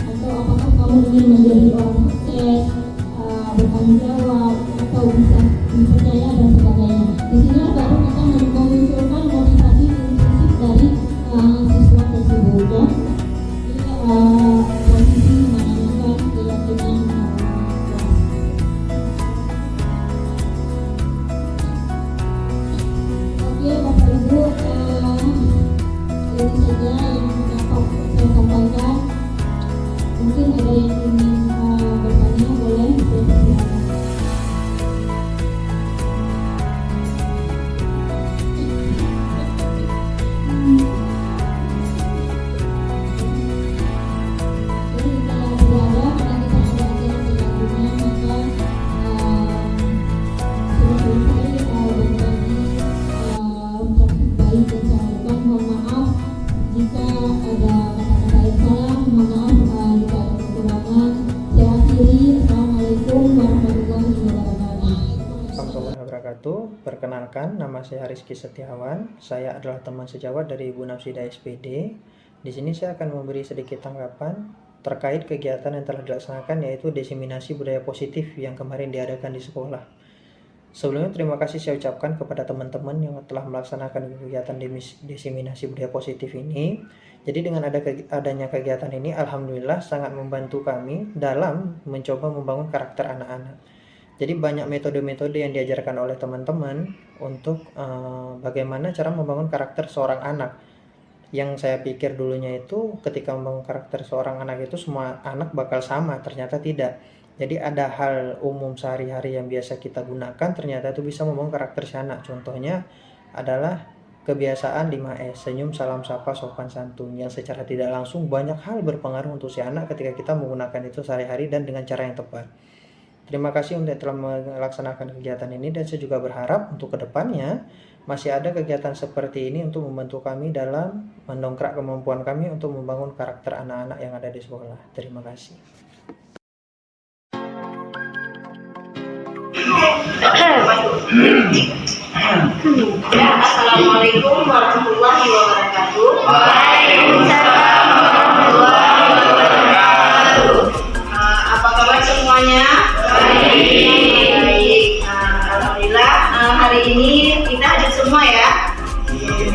atau apakah kamu ingin menjadi orang sukses, bertanggung jawab, atau bisa dipercaya dan sebagainya. Di sini baru kita memunculkan motivasi intrinsik dari siswa tersebut ya. Posisi menanyakan keyakinan kelas. Oke Bapak Ibu, ini saja yang dapat saya sampaikan. Mungkin ada yang ingin bertanya, boleh dipersilakan. Perkenalkan, nama saya Rizky Setiawan. Saya adalah teman sejawat dari Ibu Nafsida SPD. Di sini saya akan memberi sedikit tanggapan terkait kegiatan yang telah dilaksanakan, yaitu diseminasi budaya positif yang kemarin diadakan di sekolah. Sebelumnya terima kasih saya ucapkan kepada teman-teman yang telah melaksanakan kegiatan diseminasi budaya positif ini. Jadi dengan adanya kegiatan ini, alhamdulillah sangat membantu kami dalam mencoba membangun karakter anak-anak. Jadi banyak metode-metode yang diajarkan oleh teman-teman untuk bagaimana cara membangun karakter seorang anak. Yang saya pikir dulunya itu ketika membangun karakter seorang anak itu semua anak bakal sama, ternyata tidak. Jadi ada hal umum sehari-hari yang biasa kita gunakan, ternyata itu bisa membangun karakter si anak. Contohnya adalah kebiasaan 5S, senyum, salam, sapa, sopan, santun, yang secara tidak langsung banyak hal berpengaruh untuk si anak ketika kita menggunakan itu sehari-hari dan dengan cara yang tepat. Terima kasih untuk telah melaksanakan kegiatan ini, dan saya juga berharap untuk kedepannya masih ada kegiatan seperti ini untuk membantu kami dalam mendongkrak kemampuan kami untuk membangun karakter anak-anak yang ada di sekolah. Terima kasih. Assalamualaikum warahmatullahi wabarakatuh. Waalaikumsalam warahmatullahi wabarakatuh. Apa kabar semuanya? Baik. Alhamdulillah, hari ini kita hadir semua ya.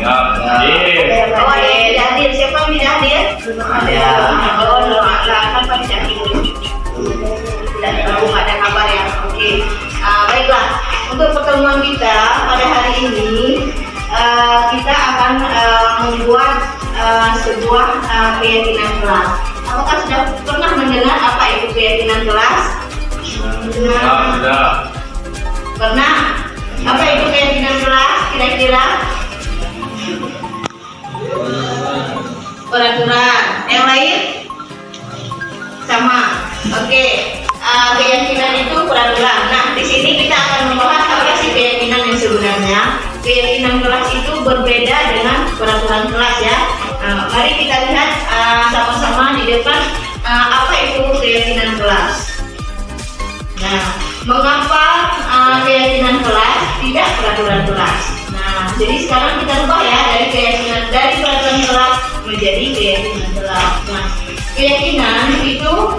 Oh, ada yang tidak hadir. Siapa yang tidak hadir? Ada. Oh, kan Pak tidak hadir. Belum ada kabar ya. Oke. Baiklah. Untuk pertemuan kita pada hari ini, kita akan membuat sebuah keyakinan kelas. Apakah sudah pernah mendengar apa itu keyakinan kelas? Sudah. Pernah? Apa itu keyakinan kelas kira-kira? Peraturan. Yang lain? Sama. Oke. Keyakinan itu peraturan. Nah, di sini kita akan membahas apa sih keyakinan yang sebenarnya. Keyakinan kelas itu berbeda dengan peraturan kelas ya. Mari kita lihat sama-sama di depan apa itu keyakinan kelas. Nah, mengapa keyakinan kelas tidak peraturan kelas? Nah, jadi sekarang kita ubah ya dari peraturan kelas menjadi keyakinan kelas. Nah, keyakinan itu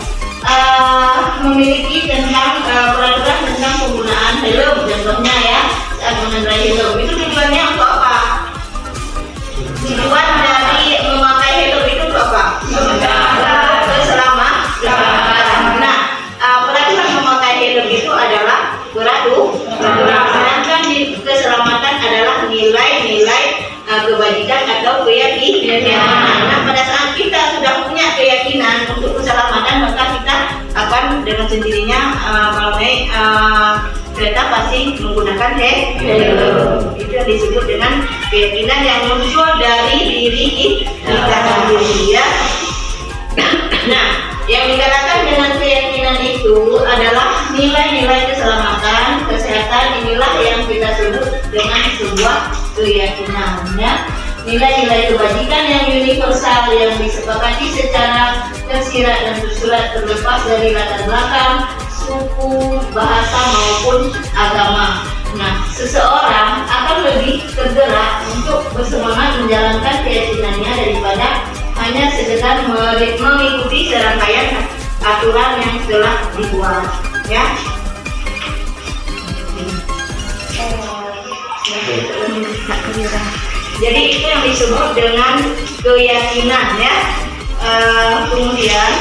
memiliki tentang peraturan tentang penggunaan helm, contohnya ya, saat mengendarai helm itu tujuannya untuk apa? Tujuan dari memakai helm itu untuk apa? Keselamatan. Nah, peraturan memakai helm itu adalah peraturan, sedangkan di keselamatan adalah nilai-nilai kebajikan atau keyakinan. Nah, pada saat kita sudah punya keyakinan untuk keselamatan, maka kita akan dengan sendirinya kalau naik kereta pasti menggunakan helm. Itu yang disebut dengan keyakinan yang muncul dari diri kita sendiri ya. Nah, yang dikatakan dengan keyakinan itu adalah nilai-nilai keselamatan, kesehatan. Inilah yang kita sebut dengan sebuah keyakinan ya. Nilai-nilai kebajikan yang universal yang disepakati secara tersirat dan tersurat terlepas dari latar belakang, suku, bahasa maupun agama. Nah, seseorang akan lebih tergerak untuk bersemangat menjalankan keyakinannya daripada hanya sekedar mengikuti serangkaian aturan yang telah dibuat ya. Jadi itu yang disebut dengan keyakinan ya. Kemudian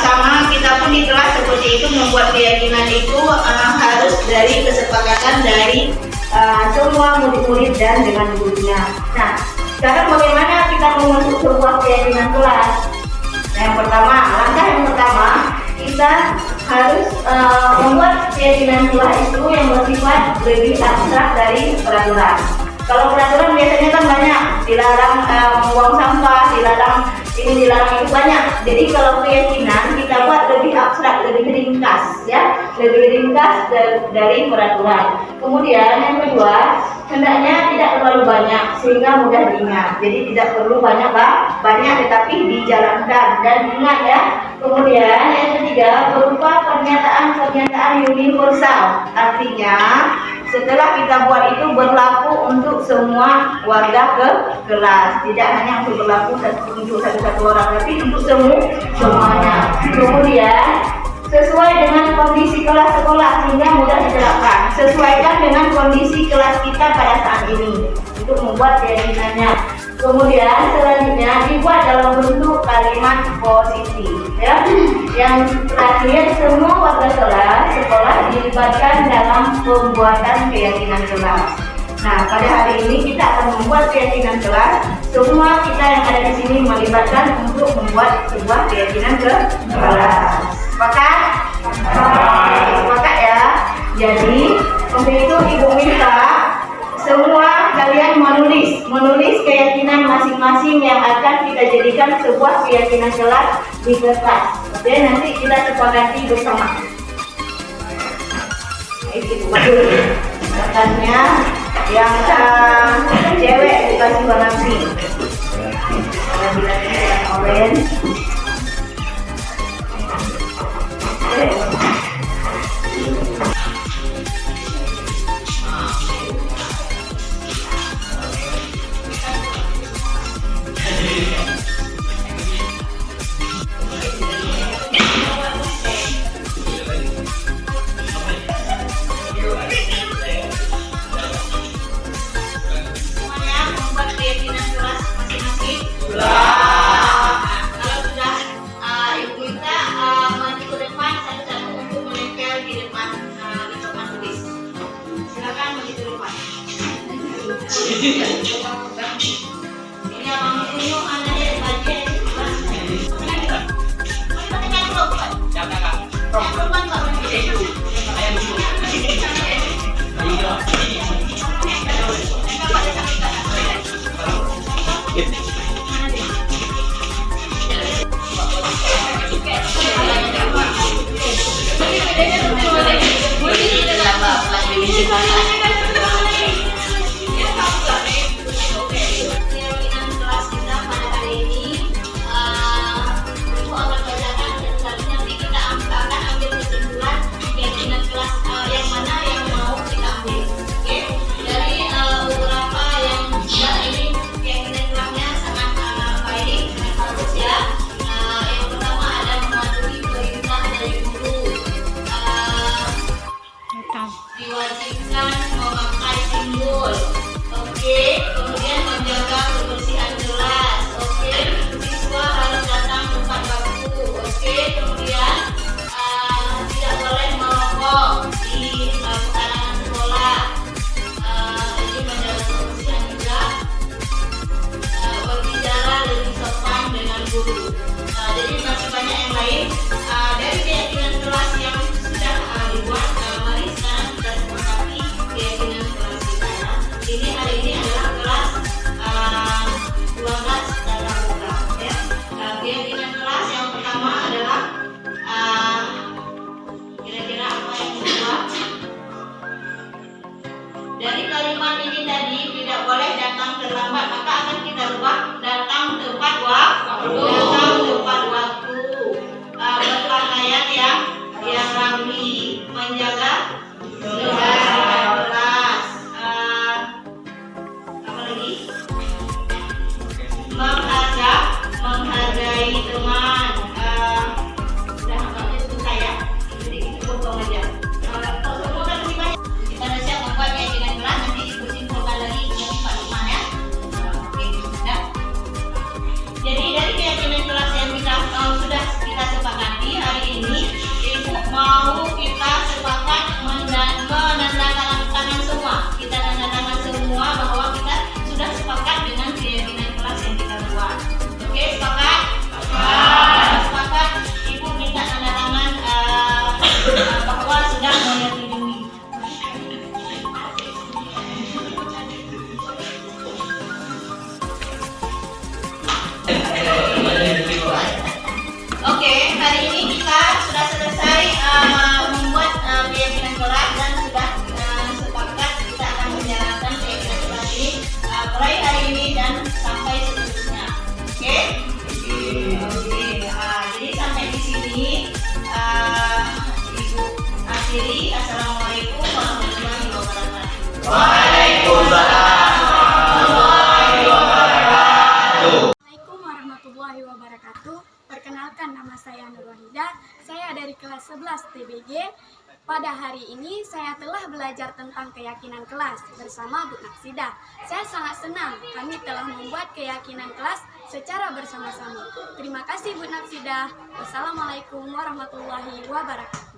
sama kita pun di kelas seperti itu membuat keyakinan itu harus dari kesepakatan dari semua murid-murid dan dengan gurunya. Nah, sekarang bagaimana kita membentuk sebuah keyakinan kelas? Langkah yang pertama kita harus membuat keyakinan kelas itu yang bersifat lebih abstrak dari peraturan. Kalau peraturan biasanya kan banyak, dilarang membuang sampah, dilarang ini, dilarang itu banyak. Jadi kalau keyakinan kita buat lebih abstrak, lebih ringkas ya, lebih ringkas dari peraturan. Kemudian yang kedua, hendaknya tidak terlalu banyak sehingga mudah diingat. Jadi tidak perlu banyak tetapi dijalankan dan ingat ya. Kemudian yang ketiga, berupa pernyataan-pernyataan universal. Artinya setelah kita buat itu berlaku untuk semua warga kelas, tidak hanya untuk berlaku untuk satu orang, tapi untuk semuanya. Kemudian sesuai dengan kondisi kelas sekolah sehingga mudah diterapkan. Sesuaikan dengan kondisi kelas kita pada saat ini untuk membuat keyakinannya. Kemudian selanjutnya dibuat dalam bentuk kalimat positif ya. Yang terakhir, semua warga kelas sekolah dilibatkan dalam pembuatan keyakinan kelas. Nah, pada hari ini kita akan membuat keyakinan kelas. Semua kita yang ada di sini melibatkan untuk membuat sebuah keyakinan kelas. Sepakat? Sepakat ya. Jadi untuk itu Ibu minta semua kalian menulis keyakinan masing-masing yang akan kita jadikan sebuah keyakinan kelas di kertas. Oke, nanti kita sepakati bersama. Ibu kertasnya yang cewek dikasih warna pink, warna bilasnya yang orange. Ini abang tunjuk anaknya bagian diwajibkan memakai simbol, oke, kemudian menjaga kebersihan kelas, oke, siswa harus datang tepat waktu, oke, kemudian tidak boleh merokok di pekarangan sekolah, jadi menjaga kebersihan juga, berbicara lebih sopan dengan guru. Jadi masih banyak yang lain dari keyakinan kelas yang sudah dibuat. Mari sekarang kita sepakati keyakinan kelas kita ya. Ini hari ini adalah kelas 12 tatap muka ya. Keyakinan kelas yang pertama adalah kira-kira apa yang dibuat dari kalimat ini tadi, tidak boleh datang terlambat, maka akan kita rubah datang tepat waktu. Berpakaian yang rapi, menjaga kelas, apa lagi? Menghargai teman. Sudah agaknya susah ya, jadi kita potong aja. Kalau semua kan lebih banyak. Kita sudah siap membuat keyakinan kelas, nanti disimpulkan lagi dengan Pak Lukman ya. Oke, sudah. Jadi dari keyakinan kelas yang kita sudah kita sepakati hari ini, Ibu mau kita sepakat menandatangan semua. Kita tandatangan semua bahwa kita sudah sepakat dengan keyakinan kelas yang kita buat. Oke, sepakat? Sepakat. Ibu minta tanda tangan bahwa sudah menyetujui. Oke, hari ini kita sudah selesai membuat keyakinan kelas dan sudah sepakat kita akan menjalankan keyakinan kelas ini mulai hari ini dan sampai seterusnya. Oke? Oke. Jadi sampai di sini Ibu akhiri. Assalamualaikum warahmatullahi wabarakatuh. Assalamualaikum warahmatullahi wabarakatuh. Perkenalkan, nama saya Nur Wahidah. Saya dari kelas 11 TBG. Pada hari ini saya telah belajar tentang keyakinan kelas bersama Bu Naksidah. Saya sangat senang kami telah membuat keyakinan kelas secara bersama-sama. Terima kasih Bu Naksidah. Wassalamualaikum warahmatullahi wabarakatuh.